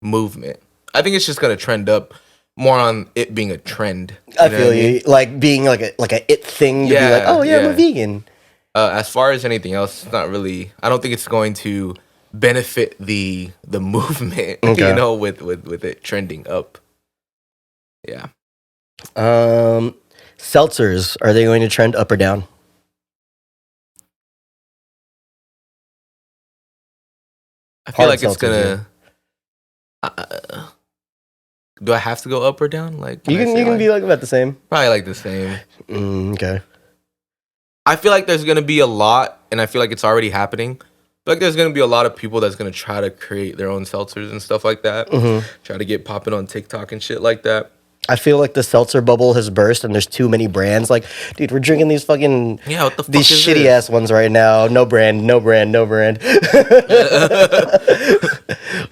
movement. I think it's just going to trend up more on it being a trend. I feel you. Like being like a it thing to be like, oh yeah, I'm a vegan. As far as anything else, it's not really. I don't think it's going to benefit the movement. Okay. You know, with it trending up. Yeah. Seltzers, are they going to trend up or down? I feel Hard like it's seltzers, gonna. Do I have to go up or down? Like you can like, be like about the same. probably like the same. Okay. I feel like there's gonna be a lot, and I feel like it's already happening. I feel like there's gonna be a lot of people that's gonna try to create their own seltzers and stuff like that. Try to get popping on TikTok and shit like that. I feel like the seltzer bubble has burst, and there's too many brands. Like, dude, we're drinking these fucking What the fuck these is shitty this? ass ones right now. No brand.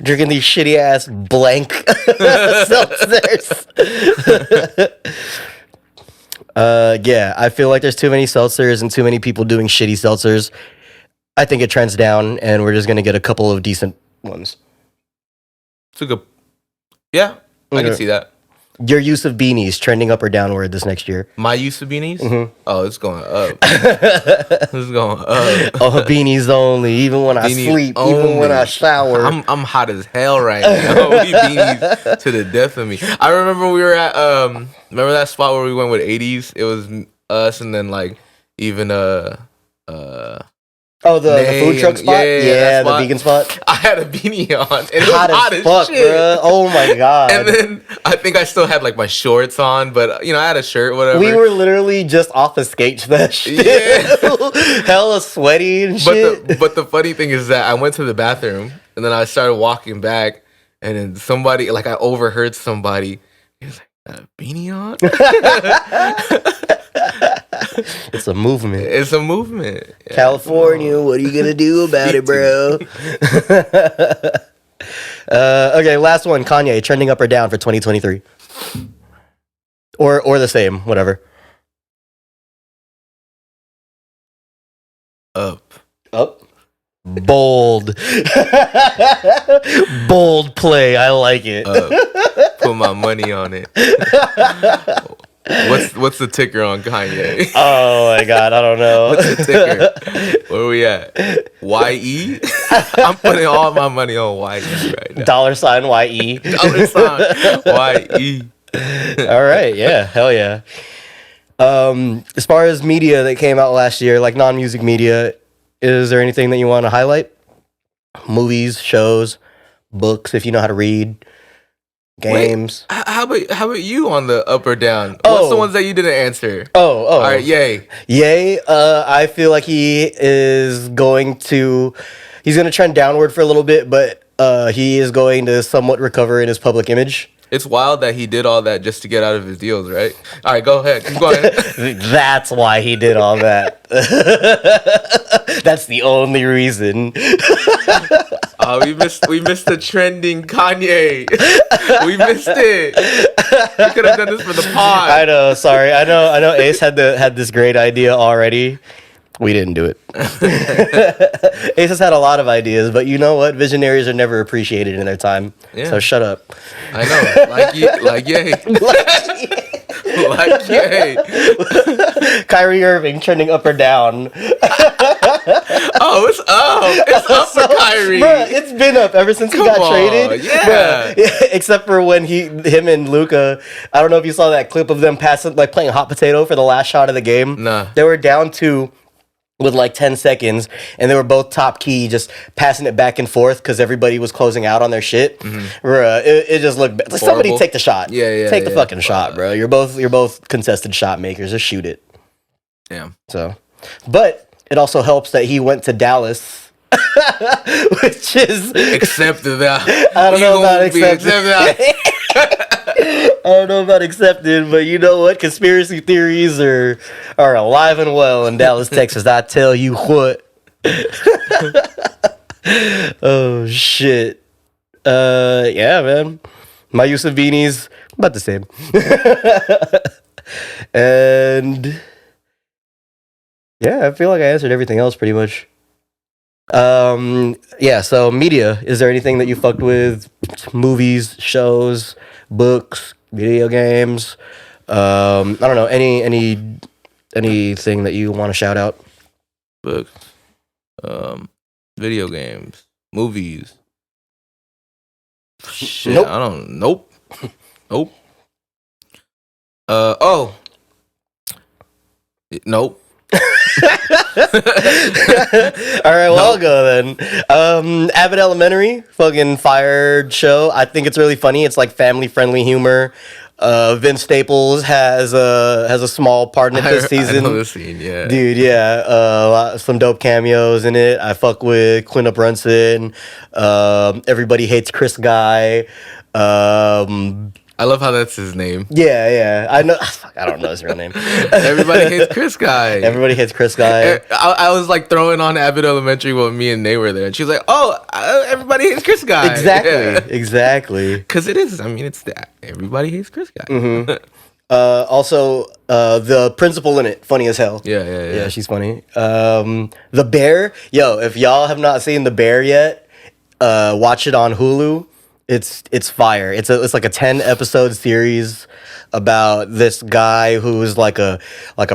Drinking these shitty ass blank seltzers. Yeah, I feel like there's too many seltzers and too many people doing shitty seltzers. I think it trends down, and we're just gonna get a couple of decent ones. It's a good. Yeah, I can see that. Your use of beanies trending up or downward this next year? My use of beanies? Oh, it's going up. It's going up. Oh, beanies only. Even when I Beanies sleep, only. even when I shower. I'm hot as hell right now. We beanies to the death of me. I remember we were at remember that spot where we went with 80s? It was us and then like even Oh, the food truck spot? Yeah, the spot. vegan spot. I had a beanie on. And it was Hot as fuck, shit. bro. Oh my god. And then I think I still had like my shorts on, but you know, I had a shirt, whatever. We were literally just off a skate that shit. Yeah. Hella sweaty and shit. But the funny thing is that I went to the bathroom and then I started walking back and then somebody, like I overheard somebody, he was like, beanie on? It's a movement. It's a movement. Yeah. California, what are you gonna do about it, bro? Okay, last one. Kanye, trending up or down for 2023? Or the same, whatever. Up. Bold. Bold play. I like it. Put my money on it. What's the ticker on Kanye? Oh my god, I don't know. What's the ticker? Where we at? YE? I'm putting all my money on YE right now. $YE. $YE. All right, yeah, hell yeah. As far as media that came out last year, like non-music media, is there anything that you want to highlight? Movies, shows, books, if you know how to read, games. Wait, how about you on the up or down? What's the ones that you didn't answer? All right, yay. I feel like he's going to trend downward for a little bit, but he is going to somewhat recover in his public image. It's wild that he did all that just to get out of his deals, right? All right, go ahead. Keep going. That's why he did all that. That's the only reason. We missed the trending Kanye. We missed it. We could have done this for the pod. I know. Sorry. I know. Ace had this great idea already. We didn't do it. Ace has had a lot of ideas, but you know what? Visionaries are never appreciated in their time. Yeah. So shut up. I know. Like yay. Like yay. Kyrie Irving trending up or down. It's up. It's up for Kyrie. Bruh, it's been up ever since he got traded. Yeah. Bruh, except for when him and Luka, I don't know if you saw that clip of them playing hot potato for the last shot of the game. Nah. They were down 2. with like 10 seconds, and they were both top key, just passing it back and forth because everybody was closing out on their shit. Bruh, it just looked like somebody Horrible. take the shot. Yeah, Take the fucking shot, bro. You're both contested shot makers. Just shoot it. Damn. So, but it also helps that he went to Dallas, which is Accepted that. I don't You know about gonna be accepted. I don't know about accepted, but you know what? Conspiracy theories are alive and well in Dallas, Texas. I tell you what. Oh shit. Yeah, man. My use of beanies about the same. And yeah, I feel like I answered everything else pretty much. Yeah, so media. Is there anything that you fucked with? Movies, shows, books, video games? I don't know, anything that you want to shout out? Books, video games, movies. Shit, Nope. I don't. Nope. Nope. Oh. Nope. All right, well, I'll go then. Abbott Elementary, fucking fired show. I think it's really funny. It's like family friendly humor. Vince Staples has a small part in it this season. I know the scene, yeah. Dude, yeah, some dope cameos in it. I fuck with Quinta Brunson. Everybody hates Chris Guy. I love how that's his name. Yeah, I know. Fuck, I don't know his real name. Everybody hates Chris Guy. Everybody hates Chris Guy. I was like throwing on Abbott Elementary when me and Nate were there, and she was like, "Oh, everybody hates Chris Guy." Exactly. Because it is. I mean, it's that everybody hates Chris Guy. Also, the principal in it, funny as hell. Yeah. She's funny. The Bear, yo, if y'all have not seen The Bear yet, watch it on Hulu. It's fire. It's like a 10 episode series about this guy who's like a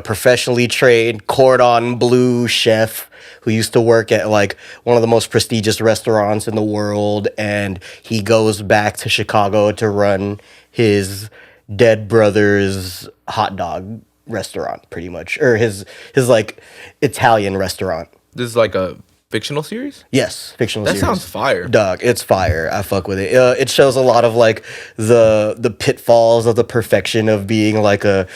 professionally trained cordon bleu chef who used to work at like one of the most prestigious restaurants in the world, and he goes back to Chicago to run his dead brother's hot dog restaurant, pretty much, or his like Italian restaurant. This is like a fictional series? Yes, fictional series. That sounds fire. Dog, it's fire. I fuck with it. It shows a lot of like the pitfalls of the perfection of being like a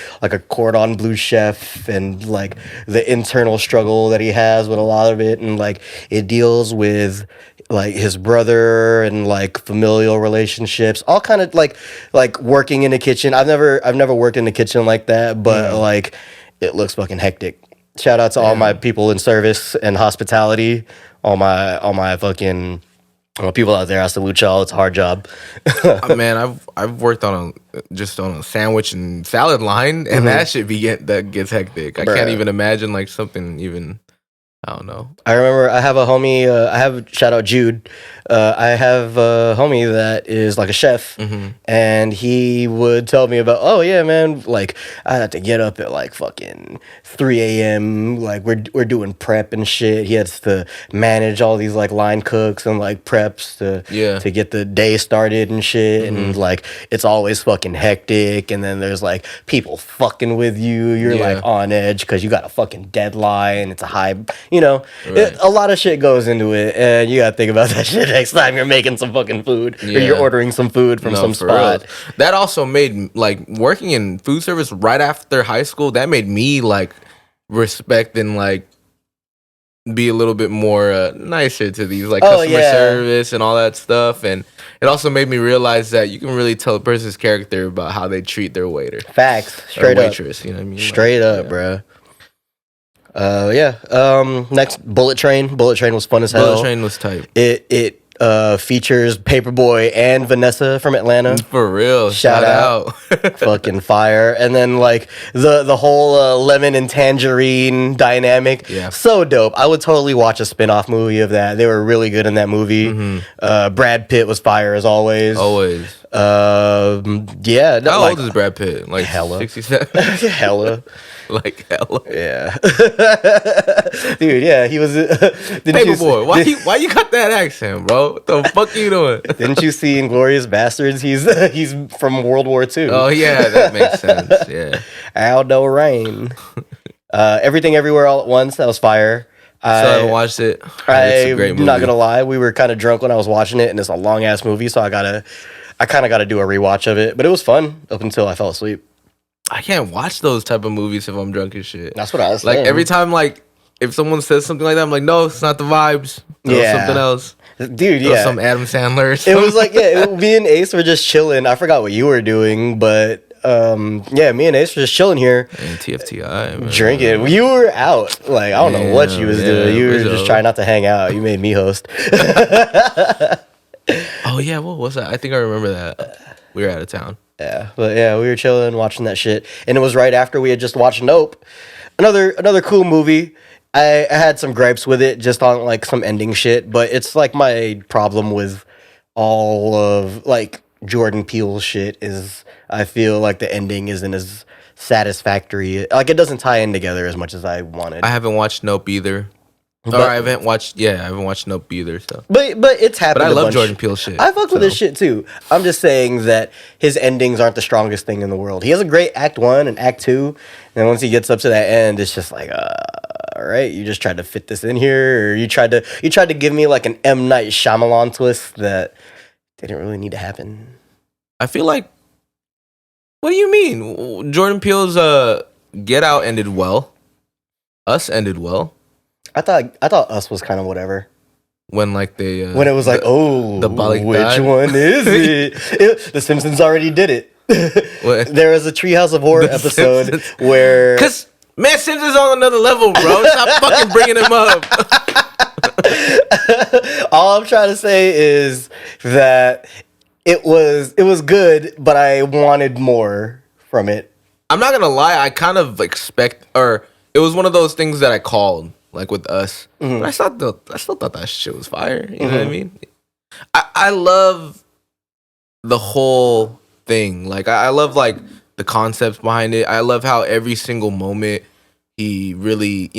cordon bleu chef, and like the internal struggle that he has with a lot of it, and like it deals with like his brother and like familial relationships, all kind of like working in the kitchen. I've never worked in the kitchen like that, but like it looks fucking hectic. Shout out to all my people in service and hospitality, all my fucking people out there. I salute y'all. It's a hard job. Man, I've worked on a sandwich and salad line, and that shit that gets hectic. I can't even imagine like something even. I don't know. I remember I have a homie. Shout out Jude. I have a homie that is like a chef, and he would tell me about, oh yeah, man, like I had to get up at like fucking 3 a.m. Like we're doing prep and shit. He has to manage all these like line cooks and like preps to get the day started and shit, and like it's always fucking hectic. And then there's like people fucking with you. You're like on edge because you got a fucking deadline. It's a high. You know, a lot of shit goes into it, and you gotta think about that shit next time you're making some fucking food or you're ordering some food from some spot. Real. That also made like working in food service right after high school. That made me like respect and like be a little bit more nicer to these like customer service and all that stuff. And it also made me realize that you can really tell a person's character about how they treat their waiter. Facts, straight or up, waitress. You know what I mean? Straight up, bro. Next, Bullet Train. Bullet Train was fun as hell. Bullet Train was tight. It features Paperboy and Vanessa from Atlanta. For real. Shout out. Fucking fire. And then like the whole lemon and tangerine dynamic. Yeah. So dope. I would totally watch a spin-off movie of that. They were really good in that movie. Brad Pitt was fire as always. Always. Yeah. How old is Brad Pitt? Like hella. 67? Hella. Like hella. Yeah. Dude, yeah, he was Paperboy. Why you got that accent, bro? What the fuck you doing? Didn't you see Inglourious Bastards? He's from World War II. Oh yeah, that makes sense. Yeah. Aldo Rain. Everything Everywhere All at Once. That was fire. So I haven't watched it. It's a great movie. I'm not gonna lie, we were kind of drunk when I was watching it, and it's a long ass movie, so I kind of gotta do a rewatch of it. But it was fun up until I fell asleep. I can't watch those type of movies if I'm drunk as shit. That's what I was like saying. every time. Like if someone says something like that, I'm like, no, it's not the vibes. Throw something else. Dude, Throw some Adam Sandler. It was like, me and Ace were just chilling. I forgot what you were doing, but me and Ace were just chilling here. And TFTI, man. Drinking. You were out. Like, I don't know what you was doing. You were just trying not to hang out. You made me host. Oh, yeah, what was that? I think I remember that. We were out of town. Yeah, but yeah, we were chilling, watching that shit. And it was right after we had just watched Nope. Another cool movie. I had some gripes with it just on like some ending shit, but it's like my problem with all of like Jordan Peele's shit is I feel like the ending isn't as satisfactory. Like it doesn't tie in together as much as I wanted. I haven't watched Nope either. I haven't watched Nope either. So, but it's happened. But I love Jordan Peele shit. I fuck with his shit too. I'm just saying that his endings aren't the strongest thing in the world. He has a great Act 1 and Act 2, and then once he gets up to that end, it's just like, all right, you just tried to fit this in here, or you tried to give me like an M. Night Shyamalan twist that didn't really need to happen. I feel like, what do you mean? Jordan Peele's Get Out ended well. Us ended well. I thought Us was kind of whatever. When like they when it was like, the which one is it? The Simpsons already did it. There was a Treehouse of Horror episode Simpsons. where because man, Simpsons on another level, bro. Stop fucking bringing him up. All I'm trying to say is that it was good, but I wanted more from it. I'm not gonna lie, I kind of expect, or it was one of those things that I called. Like with Us, but I still thought that shit was fire. You know what I mean? I love the whole thing. Like I love like the concepts behind it. I love how every single moment he really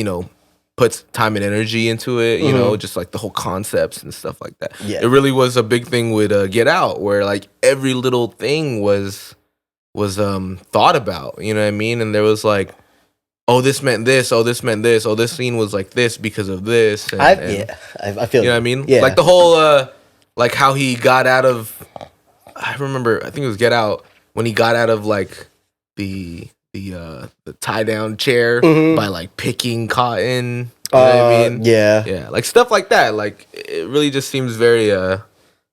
puts time and energy into it. You know, just like the whole concepts and stuff like that. Yeah. It really was a big thing with Get Out, where like every little thing was thought about. You know what I mean? And there was like, oh, this meant this. Oh, this meant this. Oh, this scene was like this because of this. And, I feel. You know what I mean? Yeah. Like the whole, like how he got out of. I remember. I think it was Get Out when he got out of like the tie down chair by like picking cotton. You know what I mean? Yeah. Yeah. Like stuff like that. Like it really just seems very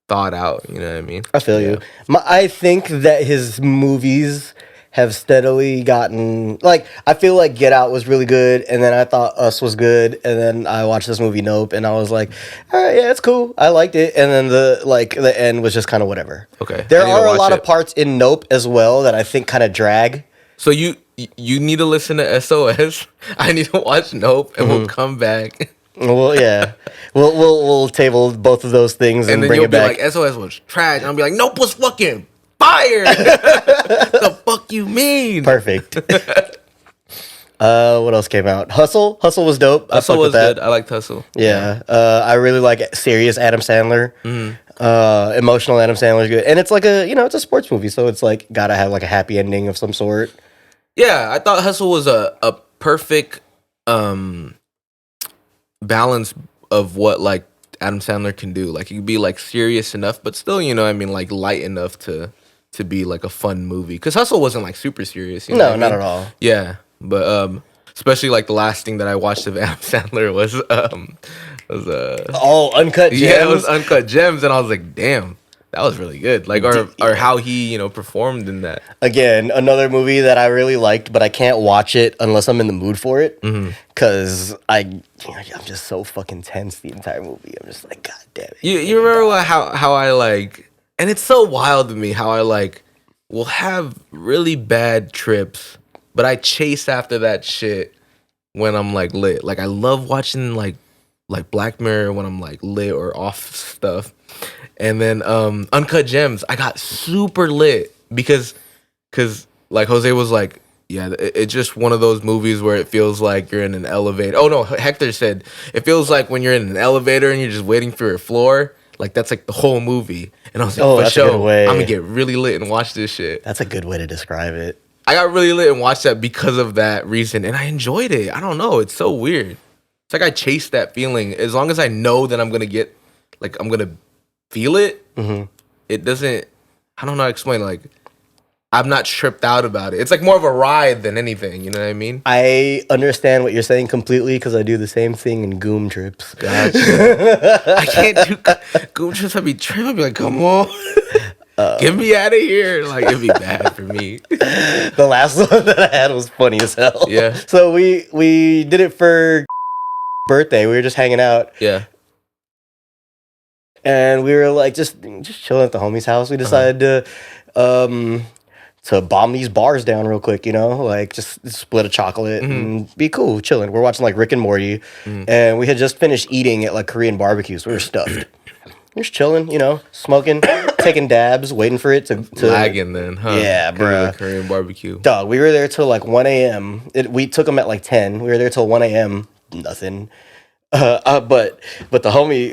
thought out. You know what I mean? I feel you. I think that his movies have steadily gotten like I feel like Get Out was really good, and then I thought Us was good, and then I watched this movie Nope, and I was like, all right, yeah, it's cool, I liked it, and then the end was just kind of whatever. Okay, there are a lot of parts in Nope as well that I think kind of drag. So you need to listen to SOS. I need to watch Nope, and we'll come back. Well, yeah, we'll table both of those things and then bring you'll it back. Be like SOS was trash, and I'll be like Nope was fucking fire. The fuck you mean? Perfect. What else came out? Hustle was dope. Hustle was good. I liked Hustle. Yeah. I really like serious Adam Sandler. Emotional Adam Sandler is good, and it's like it's a sports movie, so it's like gotta have like a happy ending of some sort. Yeah, I thought Hustle was a perfect balance of what like Adam Sandler can do. Like he could be like serious enough, but still, like light enough to be like a fun movie. Because Hustle wasn't like super serious. You know No, not at all. Yeah, but especially like the last thing that I watched of Adam Sandler was Uncut Gems. Yeah, it was Uncut Gems, and I was like, damn, that was really good. Like or how he performed in that. Again, another movie that I really liked, but I can't watch it unless I'm in the mood for it. Because I'm just so fucking tense the entire movie. I'm just like, God damn it. You remember how I like, and it's so wild to me how I like will have really bad trips, but I chase after that shit when I'm like lit. Like I love watching like Black Mirror when I'm like lit or off stuff. And then Uncut Gems, I got super lit because like Jose was like, yeah, it's just one of those movies where it feels like you're in an elevator. Oh no, Hector said it feels like when you're in an elevator and you're just waiting for your floor. Like that's like the whole movie. And I was like, for sure, I'm gonna get really lit and watch this shit. That's a good way to describe it. I got really lit and watched that because of that reason, and I enjoyed it. I don't know. It's so weird. It's like I chase that feeling. As long as I know that I'm gonna get, like, I'm gonna feel it. It doesn't. I don't know how to explain. Like, I'm not tripped out about it. It's like more of a ride than anything. You know what I mean? I understand what you're saying completely because I do the same thing in Goom trips. Gotcha. I can't do Goom trips. I'd be tripping. I'd be like, come on. Get me out of here. Like, it'd be bad for me. The last one that I had was funny as hell. Yeah. So we did it for birthday. We were just hanging out. Yeah. And we were like just chilling at the homie's house. We decided to bomb these bars down real quick, you know, like just split a chocolate and be cool, chilling. We're watching like Rick and Morty, and we had just finished eating at like Korean barbecue, so we were stuffed. We're just chilling, you know, smoking, taking dabs, waiting for it to Lagging then, huh? Yeah, bro. Korean barbecue. Dog, we were there till like 1 a.m. We took them at like 10. We were there till 1 a.m. Nothing. But the homie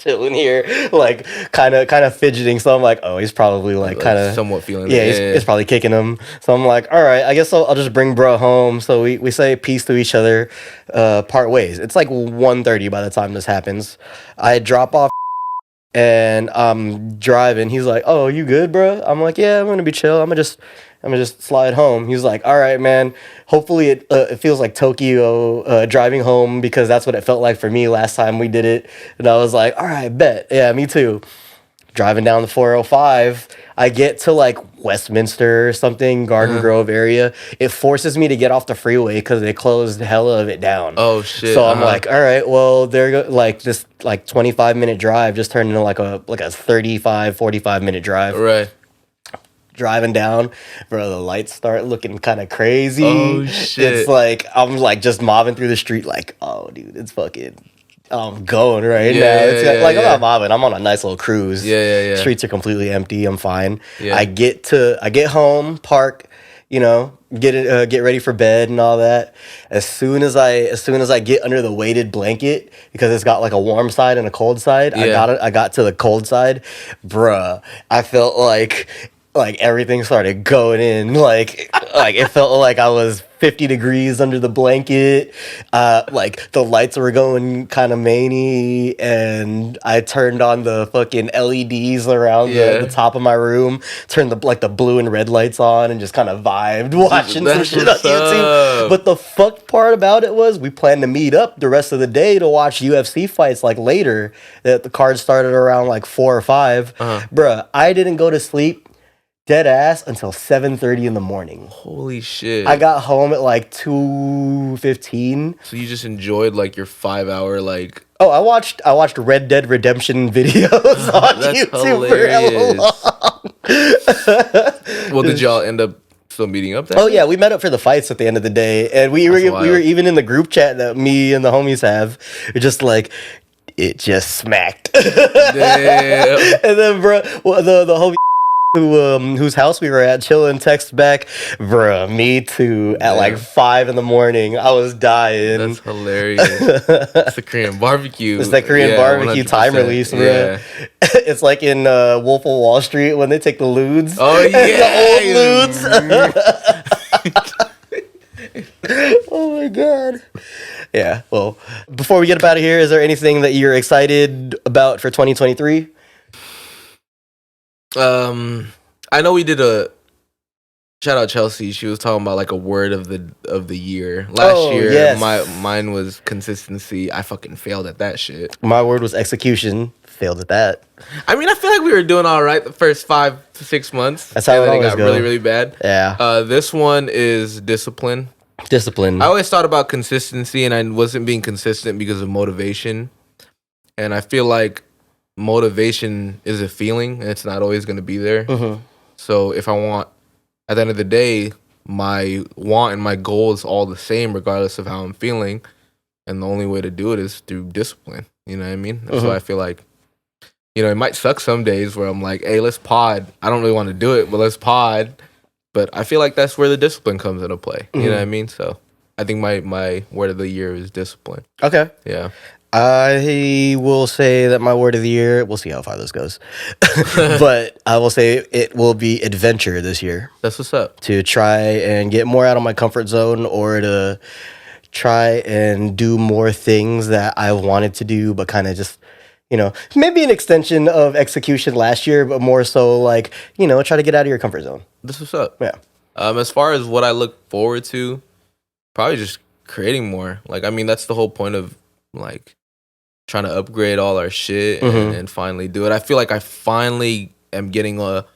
chilling here, like kind of fidgeting. So I'm like, oh, he's probably like kind of somewhat feeling. Yeah, it's probably kicking him. So I'm like, all right, I guess I'll just bring bro home. So we say peace to each other, part ways. It's like 1:30 by the time this happens. I drop off and I'm driving. He's like, oh, you good, bro? I'm like, yeah, I'm gonna be chill. I'm gonna just slide home. He's like, all right, man. Hopefully it feels like Tokyo driving home, because that's what it felt like for me last time we did it. And I was like, all right, bet. Yeah, me too. Driving down the 405, I get to like Westminster or something, Garden Grove area. It forces me to get off the freeway because they closed hella of it down. Oh shit! So I'm like, all right, well, like this like 25-minute drive just turned into like a 45-minute drive. Right. Driving down, bro, the lights start looking kind of crazy. Oh shit! It's like I'm like just mobbing through the street, like, oh dude, it's fucking. I'm going right now. It's like I'm not mobbing. I'm on a nice little cruise. Yeah. Streets are completely empty. I'm fine. Yeah. I get home, park, you know, get ready for bed and all that. As soon as I get under the weighted blanket, because it's got like a warm side and a cold side. Yeah. I got to the cold side, bruh. I felt like everything started going in. Like it felt like I was 50 degrees under the blanket. Like the lights were going kind of many, and I turned on the fucking LEDs around the top of my room, turned the blue and red lights on, and just kind of vibed watching some shit on YouTube. But the fucked part about it was we planned to meet up the rest of the day to watch UFC fights like later. That the card started around like 4 or 5. Bruh, I didn't go to sleep dead ass until 7:30 in the morning. Holy shit! I got home at like 2:15. So you just enjoyed like your 5-hour like. Oh, I watched Red Dead Redemption videos on That's YouTube hilarious. for hella long. Well, did y'all end up still meeting up? Oh yeah, we met up for the fights at the end of the day, and we were even in the group chat that me and the homies have. We're just like, it just smacked. Damn. And then bro, the homie whose house we were at chilling text back, bruh, me too, at like 5 in the morning. I was dying. That's hilarious. It's the Korean barbecue. It's that Korean barbecue 100%. time release, bro. Yeah. It's like in Wolf of Wall Street when they take the lewds. Oh yeah, the old lewds. Oh my god. Yeah, well, before we get up out of here, is there anything that you're excited about for 2023? I know we did a shout out Chelsea. She was talking about like a word of the year. Last year, yes. mine was consistency. I fucking failed at that shit. My word was execution. Failed at that. I mean, I feel like we were doing all right the first 5 to 6 months. That's how and it then always got go. really, really bad. Yeah. This one is discipline. Discipline. I always thought about consistency, and I wasn't being consistent because of motivation. And I feel like motivation is a feeling, and it's not always going to be there. So if I want, at the end of the day, my want and my goal is all the same regardless of how I'm feeling, and the only way to do it is through discipline. You know what I mean? So I feel like, you know, it might suck some days where I'm like, hey, let's pod. I don't really want to do it, but let's pod. But I feel like that's where the discipline comes into play. You know what I mean? So I think my word of the year is discipline. Okay. Yeah. I will say that my word of the year, we'll see how far this goes, but I will say it will be adventure this year. That's what's up. To try and get more out of my comfort zone, or to try and do more things that I wanted to do, but kind of just, maybe an extension of execution last year, but more so like, try to get out of your comfort zone. That's what's up. Yeah. As far as what I look forward to, probably just creating more. Like, I mean, that's the whole point of like trying to upgrade all our shit and finally do it. I feel like I finally am getting the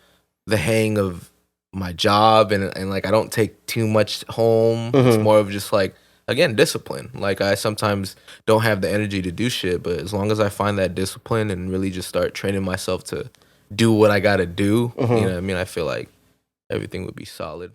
hang of my job, and like I don't take too much home. It's more of just like, again, discipline. Like, I sometimes don't have the energy to do shit, but as long as I find that discipline and really just start training myself to do what I gotta do, you know what I mean? I feel like everything would be solid.